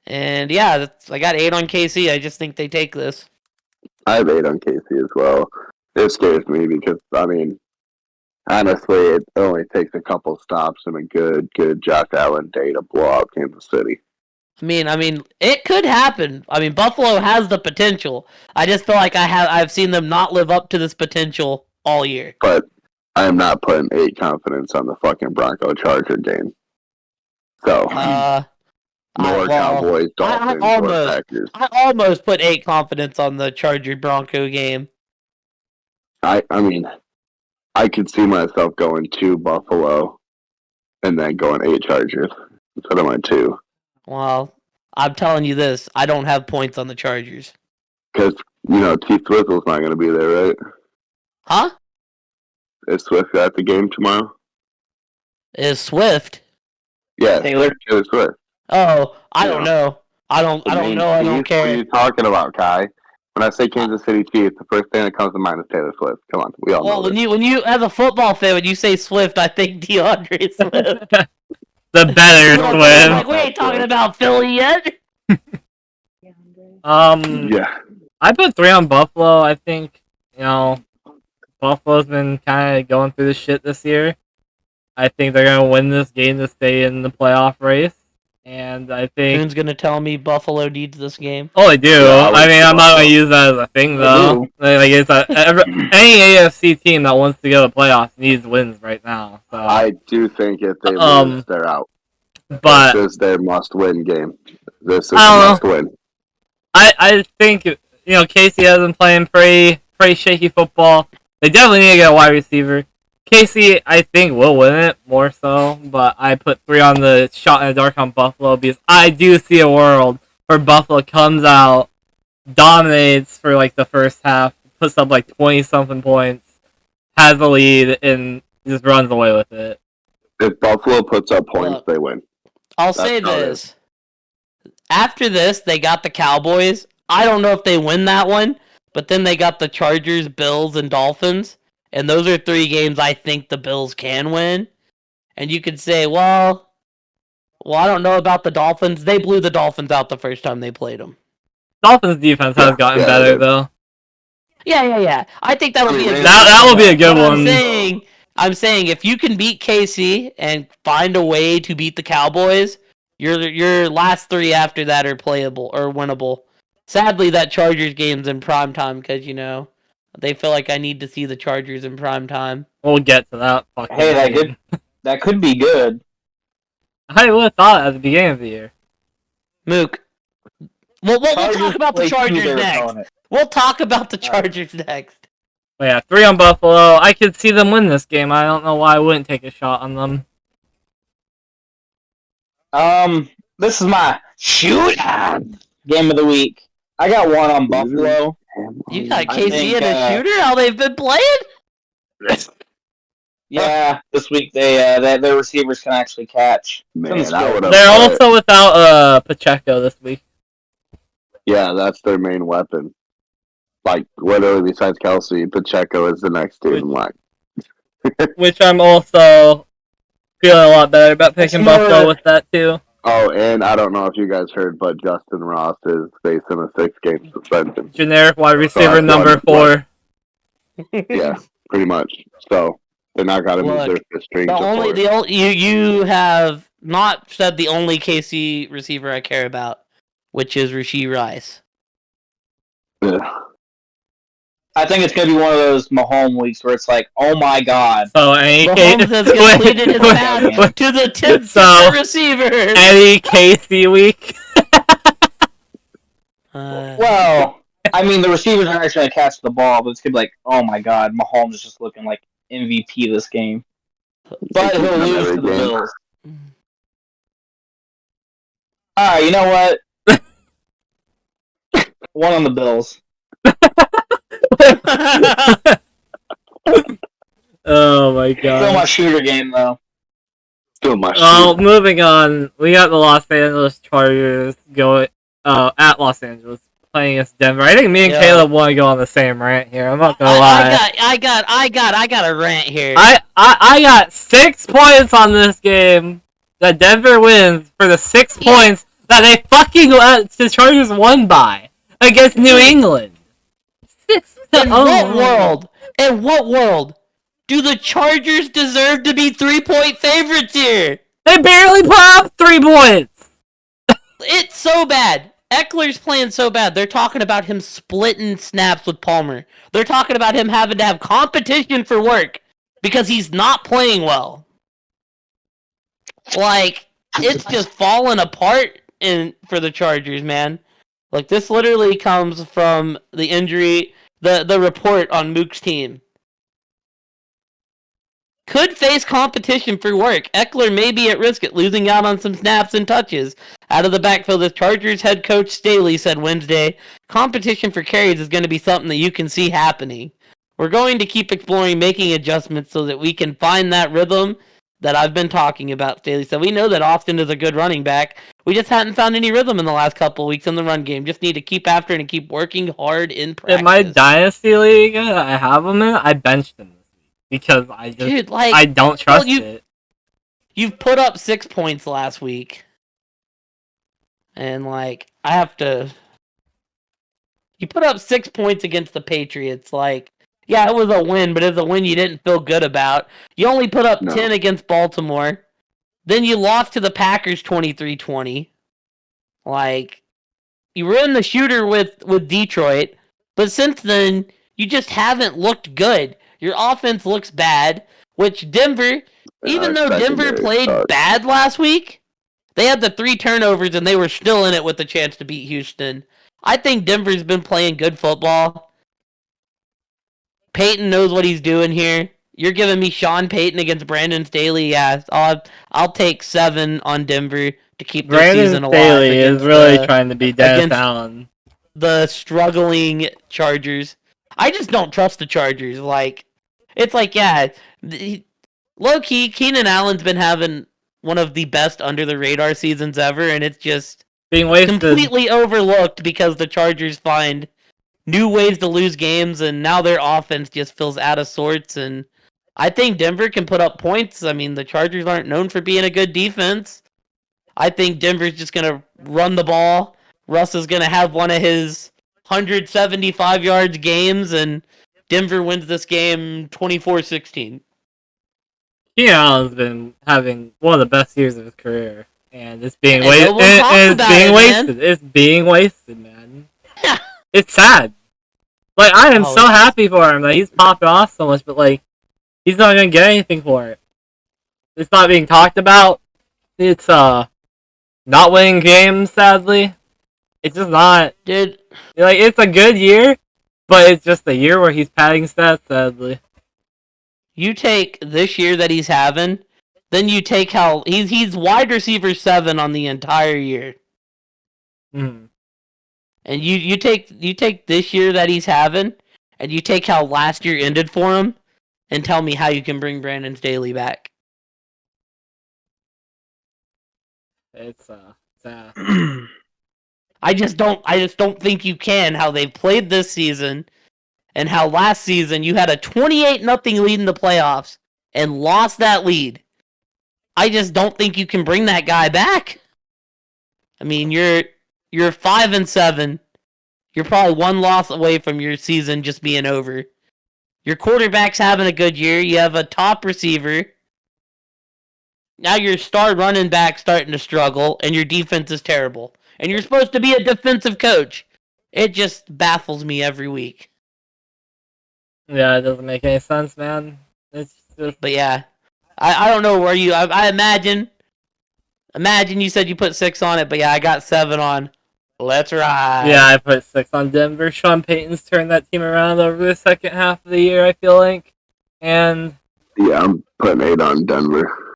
And yeah, I got 8 on KC. I just think they take this. I have 8 on KC as well. It scares me because, I mean, honestly, it only takes a couple stops and a good Josh Allen day to blow out Kansas City. I mean, it could happen. I mean, Buffalo has the potential. I just feel like I've seen them not live up to this potential all year. But I am not putting 8 confidence on the fucking Bronco Charger game. So, Cowboys, Dolphins, or Packers. I almost put 8 confidence on the Charger Bronco game. I mean, I could see myself going 2 Buffalo and then going 8 Chargers instead of my 2. Well, I'm telling you this, I don't have points on the Chargers. Because, T. Swizzle's not going to be there, right? Huh? Is Swift at the game tomorrow? Is Swift? Yeah, Taylor Swift. Oh, I don't know. I don't know. I don't care. What are you talking about, Kai? When I say Kansas City Chiefs, the first thing that comes to mind is Taylor Swift. Come on, we all know when you as a football fan, when you say Swift, I think DeAndre Swift. The better Swift. Like, we ain't talking about Philly yet. Yeah. I put 3 on Buffalo. I think, Buffalo's been kind of going through the shit this year. I think they're going to win this game to stay in the playoff race. And I think... Who's going to tell me Buffalo needs this game? Oh, they do. Yeah, I mean, I'm not going to use that as a thing, though. Like, it's any AFC team that wants to go to playoffs needs wins right now. So. I do think if they lose, they're out. But this is their must-win game. This is a must-win. I think, Casey has been playing pretty shaky football. They definitely need to get a wide receiver. KC, I think, will win it more so, but I put 3 on the shot in the dark on Buffalo because I do see a world where Buffalo comes out, dominates for like the first half, puts up like 20 something points, has the lead, and just runs away with it. If Buffalo puts up points, Look, they win. I'll That's say how it this. After this, they got the Cowboys. I don't know if they win that one, but then they got the Chargers, Bills, and Dolphins. And those are 3 games I think the Bills can win. And you could say, well, I don't know about the Dolphins. They blew the Dolphins out the first time they played them. Dolphins defense has gotten better though. Yeah. I think that'll be a good that will be a good but one. I'm saying if you can beat KC and find a way to beat the Cowboys, your last 3 after that are playable or winnable. Sadly, that Chargers game's in prime time because they feel like I need to see the Chargers in prime time. We'll get to that. Hey, that could be good. I would have thought at the beginning of the year. Mook. We'll talk about the Chargers next. Opponent. We'll talk about the Chargers next. But yeah, 3 on Buffalo. I could see them win this game. I don't know why I wouldn't take a shot on them. This is my shootout game of the week. I got 1 on Buffalo. You got KC in a shooter? How they've been playing? Yeah, this week their receivers can actually catch. Man, they're also without Pacheco this week. Yeah, that's their main weapon. Like, literally, besides Kelsey, Pacheco is the next dude in line. Which I'm also feeling a lot better about picking Buffalo with that, too. Oh, and I don't know if you guys heard, but Justin Ross is facing a 6-game suspension. Generic wide receiver number 4. Yeah, pretty much. So, they're not going to move their fifth string. You have not said the only KC receiver I care about, which is Rashee Rice. Yeah. I think it's going to be one of those Mahomes weeks where it's like, oh my god. So Mahomes has completed his pass to the 10th receiver. Any KC week? Well, I mean, the receivers aren't actually going to catch the ball, but it's going to be like, oh my god, Mahomes is just looking like MVP this game. But he'll lose to the Bills. Alright, you know what? 1 on the Bills. Oh my god. Still my shooter game, though. Moving on. We got the Los Angeles Chargers going at Los Angeles playing against Denver. I think me and Caleb want to go on the same rant here. I'm not gonna lie. I got a rant here. I got 6 points on this game that Denver wins for the 6 points that they fucking the Chargers won by against New England. 6 to In what world do the Chargers deserve to be 3-point favorites here? They barely put up 3 points. It's so bad. Eckler's playing so bad. They're talking about him splitting snaps with Palmer. They're talking about him having to have competition for work because he's not playing well. Like, it's just falling apart for the Chargers, man. Like, this literally comes from the injury, the report on Mook's team. Could face competition for work. Eckler may be at risk at losing out on some snaps and touches. Out of the backfield, the Chargers head coach Staley said Wednesday, competition for carries is going to be something that you can see happening. We're going to keep exploring making adjustments so that we can find that rhythm that I've been talking about, Staley said. We know that Austin is a good running back. We just hadn't found any rhythm in the last couple of weeks in the run game. Just need to keep after it and keep working hard in practice. In my Dynasty League, I have him in. I benched him because I just I don't trust it. You've put up 6 points last week. And, I have to... You put up 6 points against the Patriots. Yeah, it was a win, but it was a win you didn't feel good about. You only put up 10 against Baltimore. Then you lost to the Packers 23-20. You were in the shooter with Detroit. But since then, you just haven't looked good. Your offense looks bad, which Denver, even though Denver played bad last week, they had the 3 turnovers and they were still in it with a chance to beat Houston. I think Denver's been playing good football. Peyton knows what he's doing here. you're giving me Sean Payton against Brandon Staley. Yeah, I'll take 7 on Denver to keep their Brandon season alive Staley is against really trying to be Dennis against Allen. the struggling Chargers. I just don't trust the Chargers. Like, it's like, yeah, low key, Keenan Allen's been having one of the best under the radar seasons ever, and it's just Being wasted. completely overlooked because the Chargers find new ways to lose games, and now their offense just feels out of sorts. And I think Denver can put up points. I mean, the Chargers aren't known for being a good defense. I think Denver's just going to run the ball. Russ is going to have one of his 175 yards games, and Denver wins this game 24-16. Keenan Allen's been having one of the best years of his career, and it's being And wasted. no one talks It's about being it, wasted. man. It's being wasted, man. It's sad. Like, I am so happy for him that he's popping off so much, but like, he's not gonna get anything for it. It's not being talked about. It's not winning games, sadly. It's just not. Dude, Like, it's a good year, but it's just a year where he's padding stats, sadly. you take this year that he's having, then you take how he's wide receiver 7 on the entire year. Mm. And you take this year that he's having, and you take how last year ended for him, and tell me how you can bring Brandon Staley back. It's sad. I just don't think you can. How they've played this season, and how last season you had a 28-0 lead in the playoffs and lost that lead. I just don't think you can bring that guy back. I mean, you're 5-7. You're probably one loss away from your season just being over. Your quarterback's having a good year. You have a top receiver. Now your star running back starting to struggle, and your defense is terrible. And you're supposed to be a defensive coach. It just baffles me every week. Yeah, it doesn't make any sense, man. It's just... But yeah, I don't know where you... I imagine you said you put 6 on it, but yeah, I got 7 on. Let's ride. Yeah, I put 6 on Denver. Sean Payton's turned that team around over the second half of the year, I feel like. And... yeah, I'm putting 8 on Denver.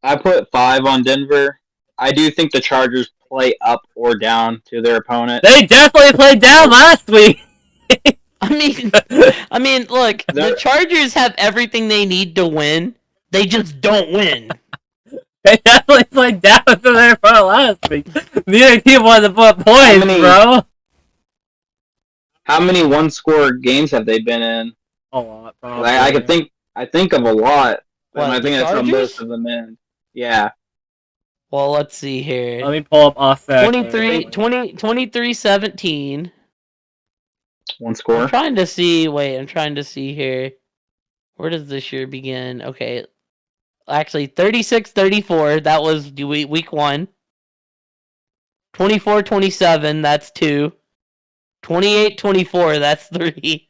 I put 5 on Denver. I do think the Chargers play up or down to their opponent. They definitely played down last week! I mean, look, the Chargers have everything they need to win. They just don't win. They definitely played down to their opponent last week. Neither team wanted to put points, bro. How many one-score games have they been in? A lot, probably. I think of a lot. What, I think the that's how Chargers? most of them in. Yeah. Well, let's see here. Let me pull up Offset. 23-17. One score. I'm trying to see here. Where does this year begin? Okay. Actually, 36-34. That was week 1. 24-27. That's 2. 28-24. That's 3.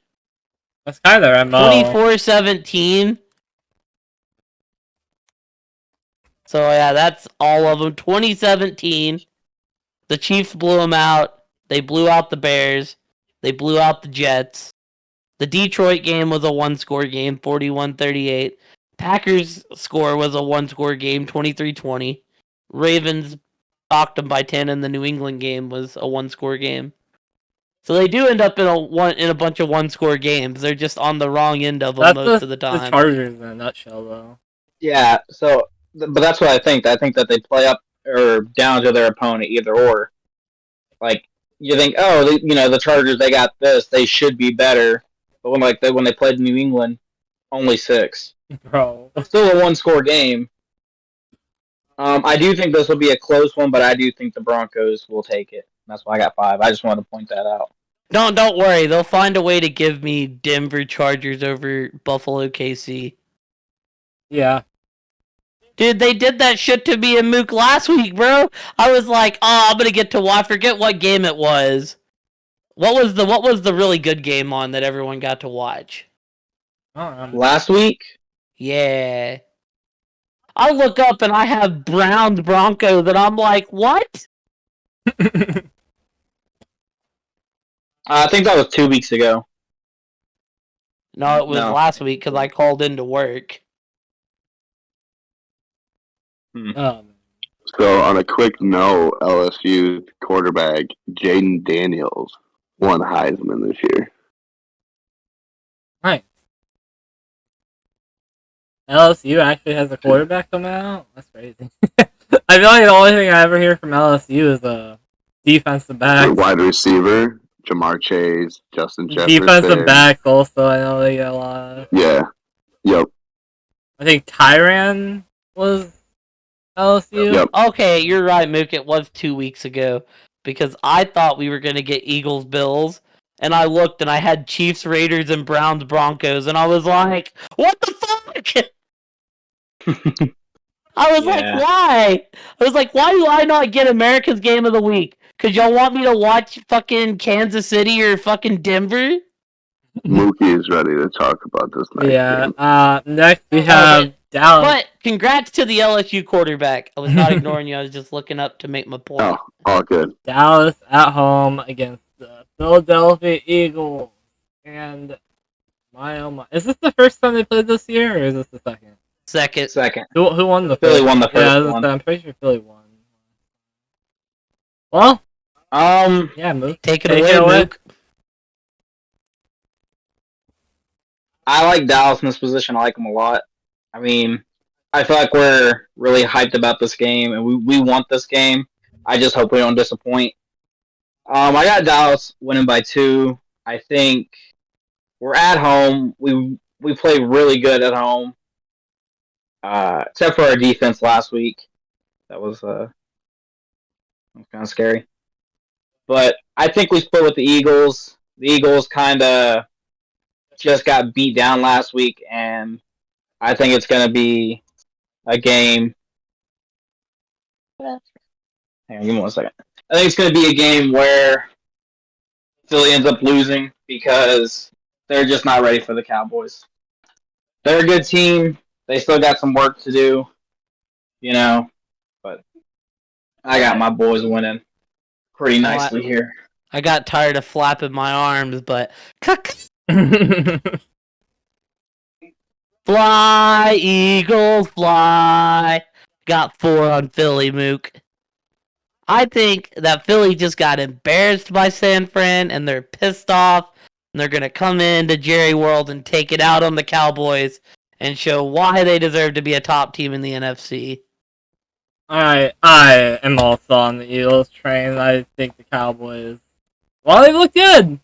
That's kind of their MO. 24-17. So yeah, that's all of them. 2017. The Chiefs blew them out. They blew out the Bears. They blew out the Jets. The Detroit game was a one-score game, 41-38. Packers score was a one-score game, 23-20. Ravens knocked them by 10, and the New England game was a one-score game. So they do end up in a bunch of one-score games. They're just on the wrong end of them most of the time. The Chargers in a nutshell, though. Yeah. So, but that's what I think. I think that they play up or down to their opponent, either or. Like you think, the Chargers, they got this. They should be better. But when they played New England, only 6. Bro. Still a one-score game. I do think this will be a close one, but I do think the Broncos will take it. That's why I got 5. I just wanted to point that out. Don't worry. They'll find a way to give me Denver Chargers over Buffalo KC. Yeah. Dude, they did that shit to me and Mook last week, bro. I was like, I'm gonna get to watch. I forget what game it was. What was the really good game on that everyone got to watch? Last week? Yeah. I look up and I have Browns Broncos, and I'm like, what? I think that was 2 weeks ago. No, it was No. last week because I called into work. So, on a quick note, LSU quarterback Jaden Daniels won Heisman this year. Nice. LSU actually has a quarterback coming out? That's crazy. I feel like the only thing I ever hear from LSU is defensive backs. Wide receiver, Jamar Chase, Justin Jefferson. Defensive backs also, I know they get a lot of. Yeah. Yep. I think Tyran was LSU. Yep. Okay, you're right, Mook. It was 2 weeks ago because I thought we were going to get Eagles Bills, and I looked and I had Chiefs Raiders and Browns Broncos, and I was like, what the fuck? I was like, Yeah. why? I was like, why do I not get America's Game of the Week? Because y'all want me to watch fucking Kansas City or fucking Denver? Mookie is ready to talk about this next game. Next we have Dallas. But congrats to the LSU quarterback. I was not ignoring you. I was just looking up to make my point. Oh, all good. Dallas at home against the Philadelphia Eagles. And is this the first time they played this year, or is this the second? Second. Who won the Philly first? won the first one. I'm pretty sure Philly won. Well, yeah, Mook. Take it away, Mook. I like Dallas in this position. I like them a lot. I mean, I feel like we're really hyped about this game, and we want this game. I just hope we don't disappoint. I got Dallas winning by 2. I think we're at home. We play really good at home, except for our defense last week. That was kind of scary. But I think we split with the Eagles. The Eagles kind of just got beat down last week, and I think it's going to be a game. Hang on, give me 1 second. I think it's going to be a game where Philly ends up losing because they're just not ready for the Cowboys. They're a good team. They still got some work to do, but I got my boys winning pretty nicely here. I got tired of flapping my arms, but fly, Eagles, fly. Got 4 on Philly, Mook. I think that Philly just got embarrassed by San Fran, and they're pissed off, and they're going to come into Jerry World and take it out on the Cowboys and show why they deserve to be a top team in the NFC. I am also on the Eagles train. I think the Cowboys, well, they look good.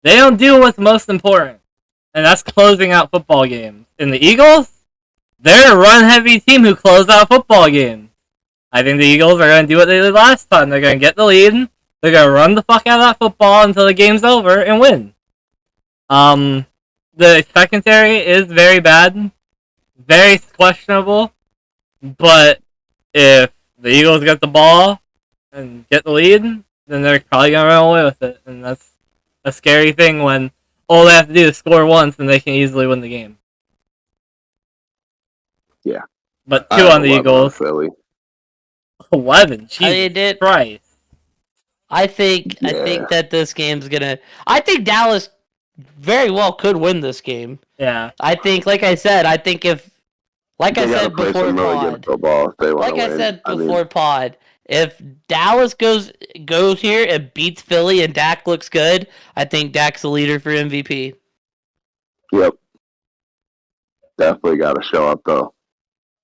They don't do what's most important, and that's closing out football games. And the Eagles, they're a run-heavy team who close out football games. I think the Eagles are going to do what they did last time. They're going to get the lead. They're going to run the fuck out of that football until the game's over and win. The secondary is very bad. Very questionable. But if the Eagles get the ball and get the lead, then they're probably going to run away with it. And that's a scary thing when all they have to do is score once and they can easily win the game. Yeah. But 2 on the Eagles. Philly. 11. Jesus Christ. I think that this game's gonna. I think Dallas very well could win this game. Yeah. I think, like I said, if if Dallas goes here and beats Philly and Dak looks good, I think Dak's the leader for MVP. Yep. Definitely got to show up though.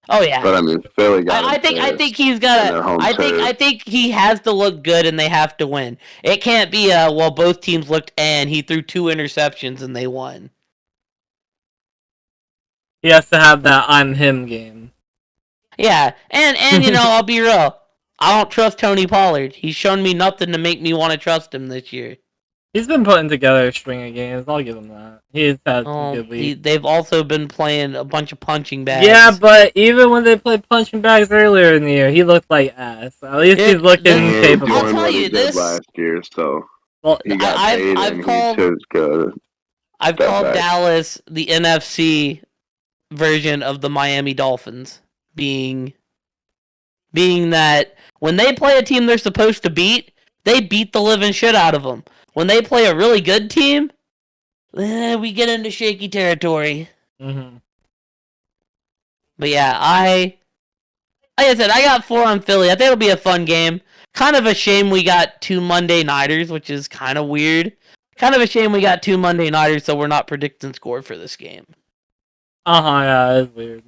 Oh yeah. But I mean, Philly got. I think he's got to. I think he has to look good, and they have to win. It can't be well, both teams looked and he threw 2 interceptions and they won. He has to have that I'm him game. Yeah, and I'll be real. I don't trust Tony Pollard. He's shown me nothing to make me want to trust him this year. He's been putting together a string of games. I'll give him that. He's had some good weeks. They've also been playing a bunch of punching bags. Yeah, but even when they played punching bags earlier in the year, he looked like ass. At least he's looking capable. I'll tell you this. Last year, so he got paid and he chose good. I've called Dallas the NFC version of the Miami Dolphins, being that when they play a team they're supposed to beat, they beat the living shit out of them. When they play a really good team, we get into shaky territory. Mm-hmm. But yeah, like I said, I got 4 on Philly. I think it'll be a fun game. Kind of a shame we got 2 Monday Nighters, which is kind of weird. Kind of a shame we got 2 Monday Nighters, so we're not predicting score for this game. Yeah, it's weird.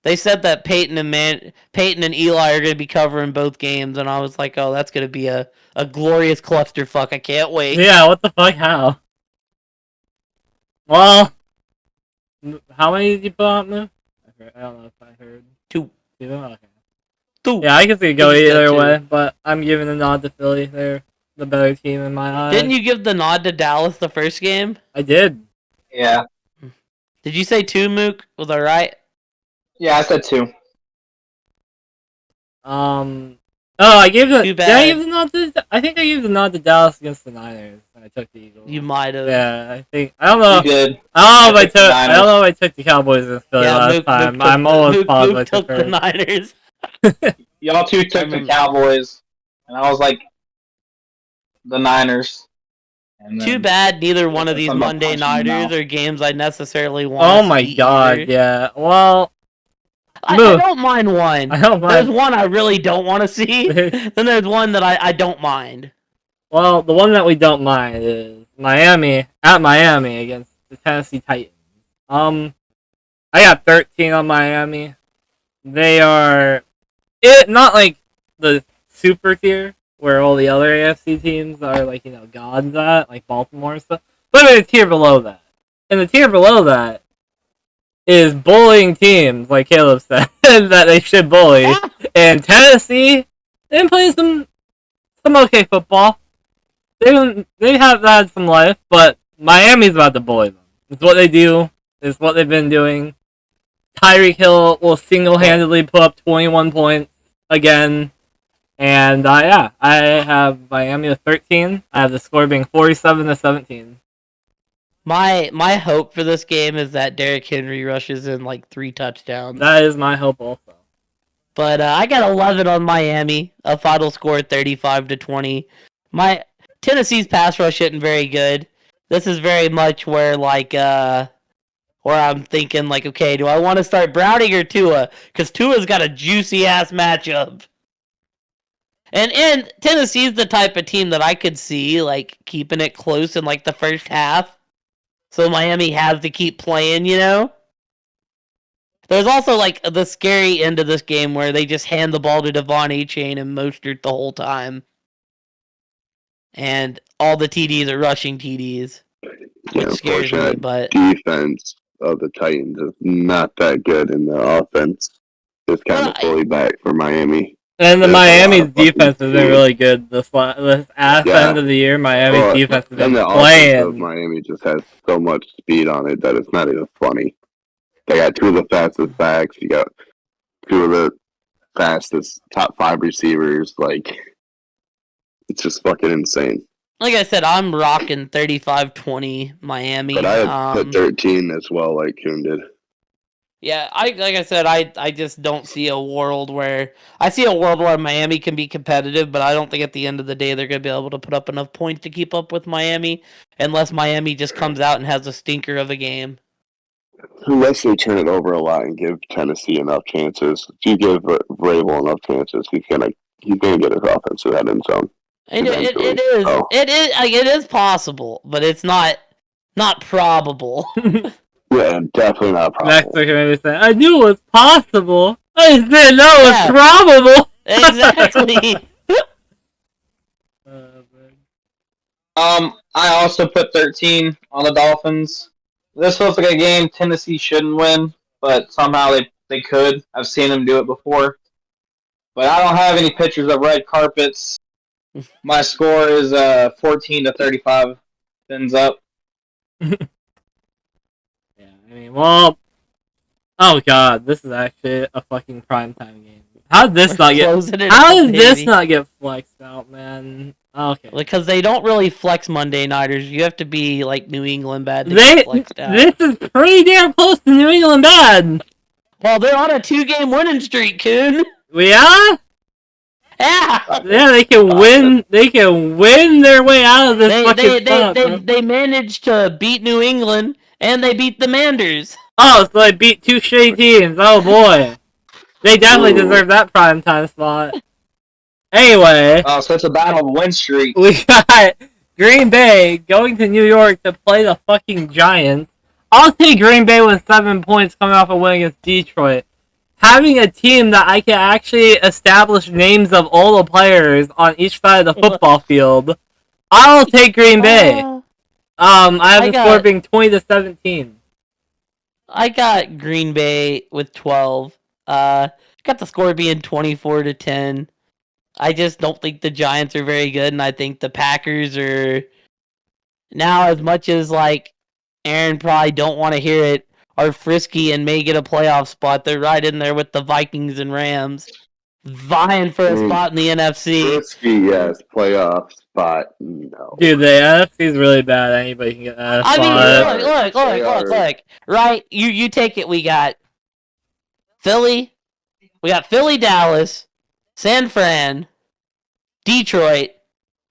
They said that Peyton and Eli are going to be covering both games, and I was like, oh, that's going to be a glorious clusterfuck. I can't wait. Yeah, what the fuck? How? Well, how many did you put on Moo? I don't know if I heard. 2. 2? Okay. 2. Yeah, I can see it go I think you said either 2. way, but I'm giving the nod to Philly. They're the better team in my eyes. Didn't you give the nod to Dallas the first game? I did. Yeah. Did you say 2, Mook? Was I right? Yeah, I said 2. Oh, I gave the. Too Did I bad. give the nod to? I think I gave the nod to Dallas against the Niners. I took the Eagles. You might have. Yeah, I think. I don't know. You did. I don't know if I took the took. I Niners. don't know if I took the Cowboys against Philly last time. I'm almost positive I Mook took took the her. Niners. Y'all two took the remember. Cowboys, and I was like, the Niners. And Too then bad neither one of these Something about Monday punching in the Nighters mouth. are games I necessarily want Oh to my see god! either. Yeah. Well, I Moo. don't mind one. I don't There's mind. one I really don't want to see. Then there's one that I don't mind. Well, the one that we don't mind is Miami at Miami against the Tennessee Titans. I got 13 on Miami. They are not like the super tier where all the other AFC teams are like, gods at, like Baltimore and stuff. But in a tier below that. And the tier below that is bullying teams, like Caleb said, that they should bully. Yeah. And Tennessee, they've been playing some okay football. They have had some life, but Miami's about to bully them. It's what they do. It's what they've been doing. Tyreek Hill will single-handedly put up 21 points again. And I have Miami with 13. I have the score being 47-17. My hope for this game is that Derrick Henry rushes in like 3 touchdowns. That is my hope also. But I got 11 on Miami. A final score 35-20. My Tennessee's pass rush isn't very good. This is very much where where I'm thinking like, okay, do I want to start Browning or Tua? Because Tua's got a juicy ass matchup. And Tennessee's the type of team that I could see like keeping it close in like the first half. So Miami has to keep playing, There's also like the scary end of this game where they just hand the ball to Devon Achane and Mostert the whole time. And all the TDs are rushing TDs. Yeah, Which scares me, unfortunately, but defense of the Titans is not that good, and the offense is kind of fully back for Miami. And the There's a lot Miami's of fucking defense has been speed. really good this ass Yeah. end of the year. Miami's Well, defense has and been the offense of playing. Miami just has so much speed on it that it's not even funny. They got 2 of the fastest backs. You got 2 of the fastest top 5 receivers. Like, it's just fucking insane. like I said, I'm rocking 35-20 Miami. But I had put 13 as well, like Kuhn did. Yeah, like I said, I just don't see a world where Miami can be competitive, but I don't think at the end of the day they're going to be able to put up enough points to keep up with Miami, unless Miami just comes out and has a stinker of a game. Unless they turn it over a lot and give Tennessee enough chances. If you give Vrabel enough chances, he's gonna get his offense to that end zone. It Eventually. is Oh. it is possible, but it's not probable. Yeah, definitely not Next probable. they're gonna be saying, I knew it was possible. I just didn't know it was Yeah. probable. Exactly. I also put 13 on the Dolphins. This feels like a game Tennessee shouldn't win, but somehow they could. I've seen them do it before. But I don't have any pictures of red carpets. My score is 14-35. Fins up. Yeah, I mean, well, oh god, this is actually a fucking primetime game. How did this not get? Closing it How up, did this baby. not get flexed out, man? Okay, Because they don't really flex Monday Nighters. You have to be like New England bad to they get flexed out. this is pretty damn close to New England bad. Well, they're on a 2-game winning streak, Coon. We are. Yeah. Yeah, they can win. They can win their way out of this fucking spot, bro. They managed to beat New England and they beat the Manders. Oh, so they beat two shitty teams. Oh boy, they definitely Ooh. deserve that primetime spot. Anyway, Oh, so it's a battle of win streak. we got Green Bay going to New York to play the fucking Giants. I'll take Green Bay with 7 points coming off a win against Detroit. Having a team that I can actually establish names of all the players on each side of the football field, I'll take Green Bay. I have the score being 20-17. I got Green Bay with 12. Got the score being 24-10. I just don't think the Giants are very good, and I think the Packers are now, as much as like Aaron probably don't want to hear it, are frisky and may get a playoff spot. They're right in there with the Vikings and Rams, vying for a spot in the NFC. Risky, yes. Playoff spot, no. Dude, the NFC is really bad. Anybody can get that I spot. mean, look. Right, you take it. We got Philly, Dallas, San Fran, Detroit,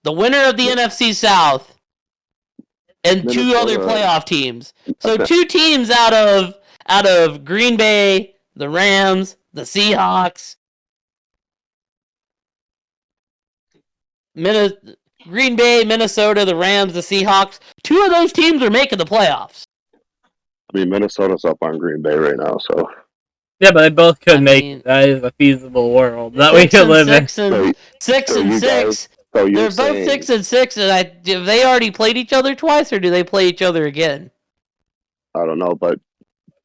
the winner of the NFC South, and two Minnesota. other playoff teams. So 2 teams out of Green Bay, the Rams, the Seahawks, Green Bay, Minnesota, the Rams, the Seahawks. 2 of those teams are making the playoffs. I mean, Minnesota's up on Green Bay right now, so. Yeah, but they both could I make mean, it. That is a feasible world that we could live in. 6 and 6. So you're They're saying, both 6 and 6, and have they already played each other twice, or do they play each other again? I don't know, but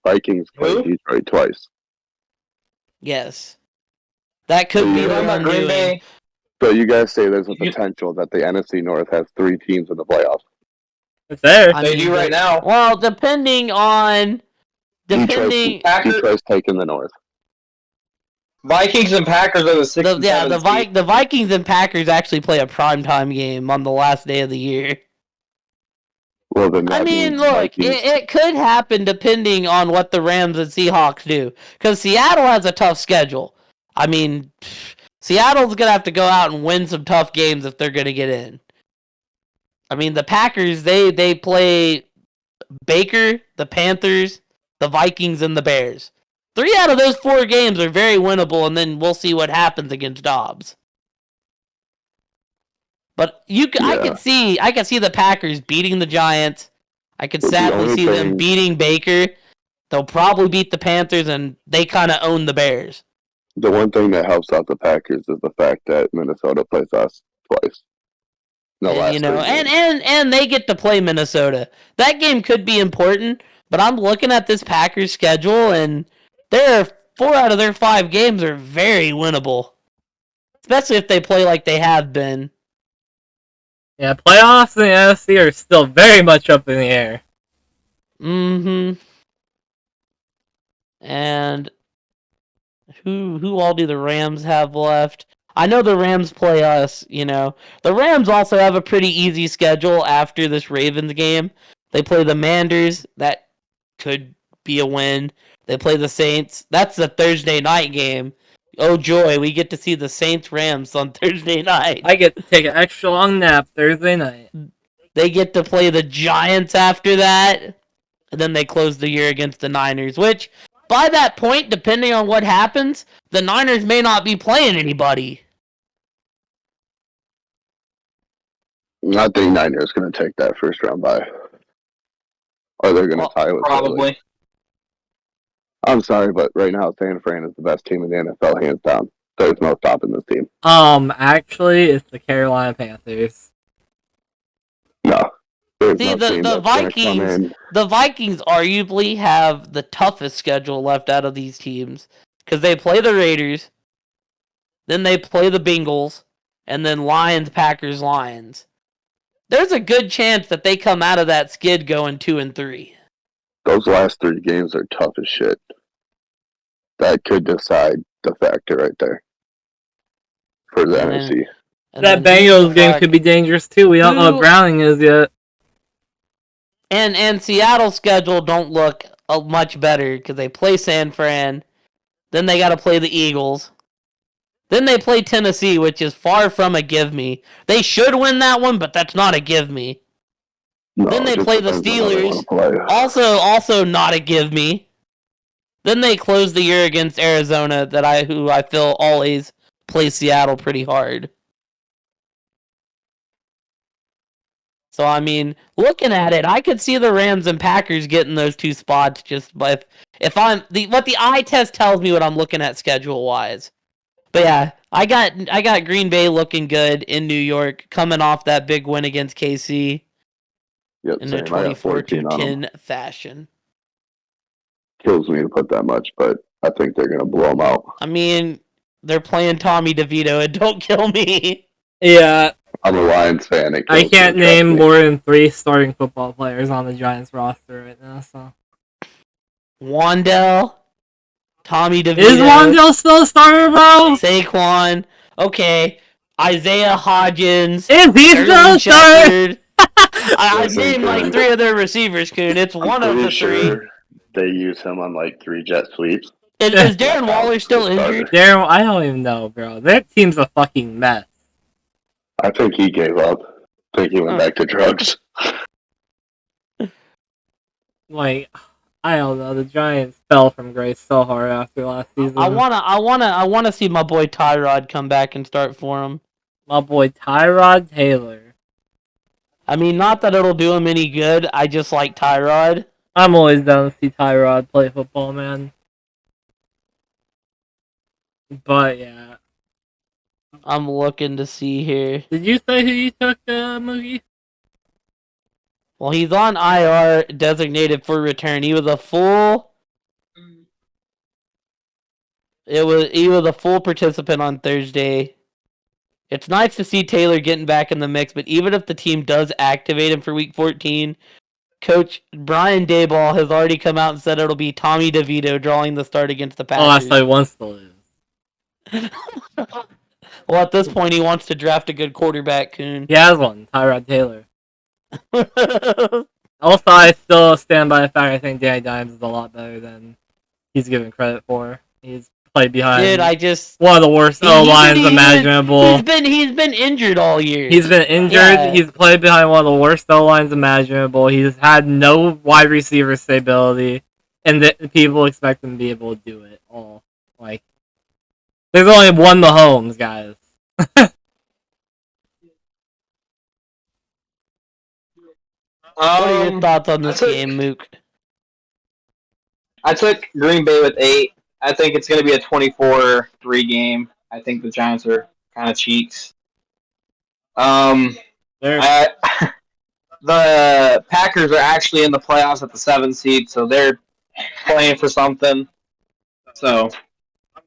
Vikings played Who? Detroit twice. Yes, that could be their Green undoing. Bay. So you guys say there's a potential that the NFC North has 3 teams in the playoffs. It's there. They do right now. Well, depending. Detroit's taking the North. Vikings and Packers are the 6 and 7 seed. The Vikings and Packers actually play a primetime game on the last day of the year. Well, then I that mean, means look, Vikings. it could happen depending on what the Rams and Seahawks do. Because Seattle has a tough schedule. I mean, Seattle's going to have to go out and win some tough games if they're going to get in. I mean, the Packers, they play Baker, the Panthers, the Vikings, and the Bears. 3 out of those 4 games are very winnable, and then we'll see what happens against Dobbs. But I can see the Packers beating the Giants. I could sadly see them beating Baker. They'll probably beat the Panthers, and they kind of own the Bears. The one thing that helps out the Packers is the fact that Minnesota plays us twice. And they get to play Minnesota. That game could be important, but I'm looking at this Packers schedule, and 4 out of their 5 games are very winnable, especially if they play like they have been. Yeah, playoffs in the NFC are still very much up in the air. Mm-hmm. And who all do the Rams have left? I know the Rams play us, The Rams also have a pretty easy schedule after this Ravens game. They play the Manders. That could be a win. They play the Saints. That's the Thursday night game. Oh joy, we get to see the Saints-Rams on Thursday night. I get to take an extra long nap Thursday night. They get to play the Giants after that. And then they close the year against the Niners, which, by that point, depending on what happens, the Niners may not be playing anybody. I think Niners going to take that first round bye. Or they're going to tie with Probably. Philly. I'm sorry, but right now San Fran is the best team in the NFL, hands down. There's no stopping this team. Actually, it's the Carolina Panthers. No. See, the Vikings arguably have the toughest schedule left out of these teams. Because they play the Raiders, then they play the Bengals, and then Lions, Packers, Lions. There's a good chance that they come out of that skid going 2-3. Those last 3 games are tough as shit. That could decide the factor right there for the NFC. That Bengals game could be dangerous too. We don't know what Browning is yet. And Seattle's schedule don't look much better because they play San Fran, then they got to play the Eagles, Then they play Tennessee, which is far from a give me. They should win that one, but that's not a give me. No, Then it they just play the depends on how they wanna Steelers. play. Also not a give me. Then they close the year against Arizona, who I feel always plays Seattle pretty hard. So I mean, looking at it, I could see the Rams and Packers getting those 2 spots just by if I'm what the eye test tells me what I'm looking at schedule wise. But yeah, I got Green Bay looking good in New York, coming off that big win against KC Yep, in a same. I got 14 on them. 24-10 fashion. Kills me to put that much, but I think they're gonna blow them out. I mean, they're playing Tommy DeVito, and don't kill me. Yeah, I'm a Lions fan. It I kills can't me, trust name me. more than 3 starting football players on the Giants roster right now. So Wandell, Tommy DeVito, is Wandell still a starter, bro? Saquon, okay, Isaiah Hodgins, Is he still Sterling a starter? Shepard. I've Listen, named like Coon, 3 of their receivers, Coon. It's I'm one of the pretty 3. sure they use him on like 3 jet sweeps. Is Darren Waller still Starter. injured? Darren, I don't even know, bro. That team's a fucking mess. I think he gave up. I think he went back to drugs. Like, I don't know. The Giants fell from grace so hard after last season. I wanna see my boy Tyrod come back and start for him. My boy Tyrod Taylor. I mean, not that it'll do him any good. I just like Tyrod. I'm always down to see Tyrod play football, man. But yeah. I'm looking to see here. Did you say who you took, Moogie? Well, he's on IR, designated for return. He was a full participant on Thursday. It's nice to see Taylor getting back in the mix, but even if the team does activate him for Week 14, Coach Brian Daboll has already come out and said it'll be Tommy DeVito drawing the start against the Packers. Oh, that's why he wants to lose. Well, at this point, he wants to draft a good quarterback, Coon. He has one, Tyrod Taylor. Also, I still stand by the fact I think Danny Dimes is a lot better than he's given credit for. He's played behind one of the worst O-lines imaginable. He's been injured all year. He's been injured. Yeah. He's played behind one of the worst O-lines imaginable. He's had no wide receiver stability, and people expect him to be able to do it all. Like, there's only one Mahomes, guys. What are your thoughts on this game, Mook? I took Green Bay with 8. I think it's going to be a 24-3 game. I think the Giants are kind of cheats. The Packers are actually in the playoffs at the 7th seed, so they're playing for something. So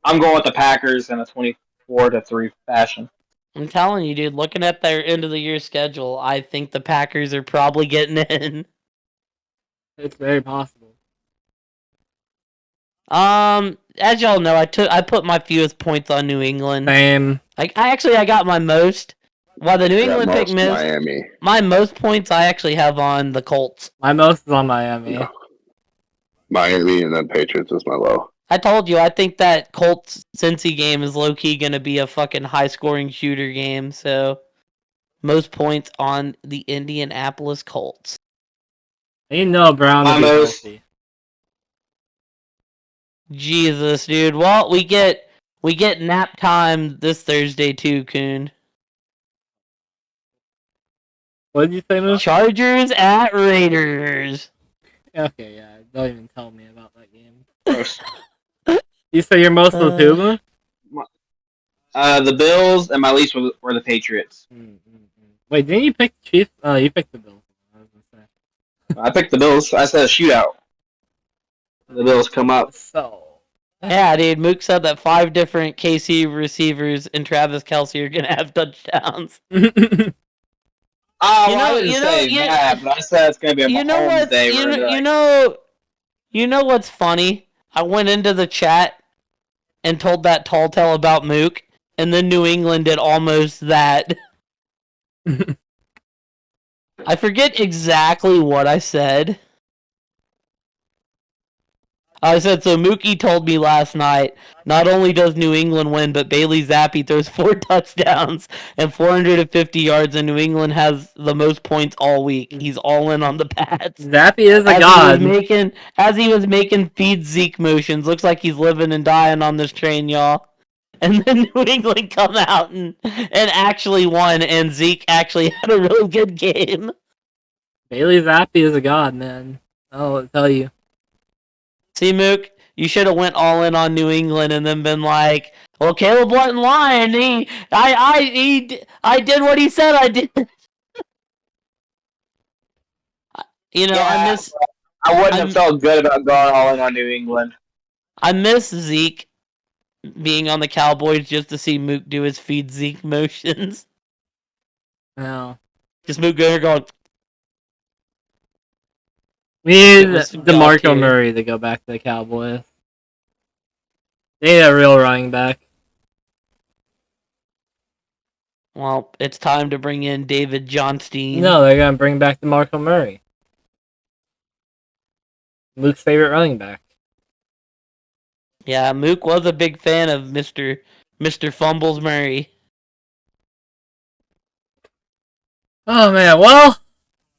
I'm going with the Packers in a 24-3 fashion. I'm telling you, dude, looking at their end of the year schedule, I think the Packers are probably getting in. It's very possible. As y'all know, I put my fewest points on New England. Same. I got my most. While the New England pick missed, Miami. my most points I actually have on the Colts. My most is on Miami. No. Miami and then Patriots is my low. I told you, I think that Colts Cincy game is low key gonna be a fucking high scoring shooter game. So, most points on the Indianapolis Colts. You know Brown to be healthy. Jesus, dude. Well, we get nap time this Thursday too, Coon. What did you say, Moose? Chargers at Raiders. Okay, yeah. Don't even tell me about that game. Gross. You say your most was who, Moose? The Bills and my least were the Patriots. Wait, didn't you pick the Chiefs? Oh, you picked the Bills. I was gonna say. I picked the Bills. I said a shootout. The Bills come up. So. Yeah, dude. Mook said that 5 different KC receivers and Travis Kelce are gonna have touchdowns. I didn't say that, but I said it's gonna be a Mahomes day. You know what's funny? I went into the chat and told that tall tale about Mook, and then New England did almost that. I forget exactly what I said. I said, so Mookie told me last night, not only does New England win, but Bailey Zappi throws 4 touchdowns and 450 yards, and New England has the most points all week. He's all in on the Pats. Zappy is a As god. he was making feed Zeke motions, looks like he's living and dying on this train, y'all. And then New England come out and actually won, and Zeke actually had a really good game. Bailey Zappi is a god, man. I'll tell you. See, Mook, you should have went all in on New England and then been like, "Well, Caleb wasn't lying. I did what he said I did." You know, Yeah, I wouldn't I'm- have felt good about going all in on New England. I miss Zeke being on the Cowboys just to see Mook do his feed Zeke motions. No. Just Mook going. We need It was god DeMarco tier. Murray to go back to the Cowboys. They need a real running back. Well, it's time to bring in David Johnstein. No, they're gonna bring back DeMarco Murray. Luke's favorite running back. Yeah, Mook was a big fan of Mr. Fumbles Murray. Oh man, well,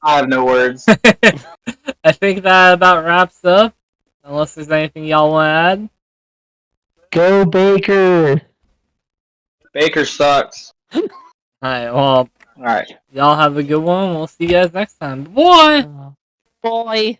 I have no words. I think that about wraps up. Unless there's anything y'all want to add. Go Baker! Baker sucks. Alright, well, All right. y'all have a good one. We'll see you guys next time. Boy! Boy!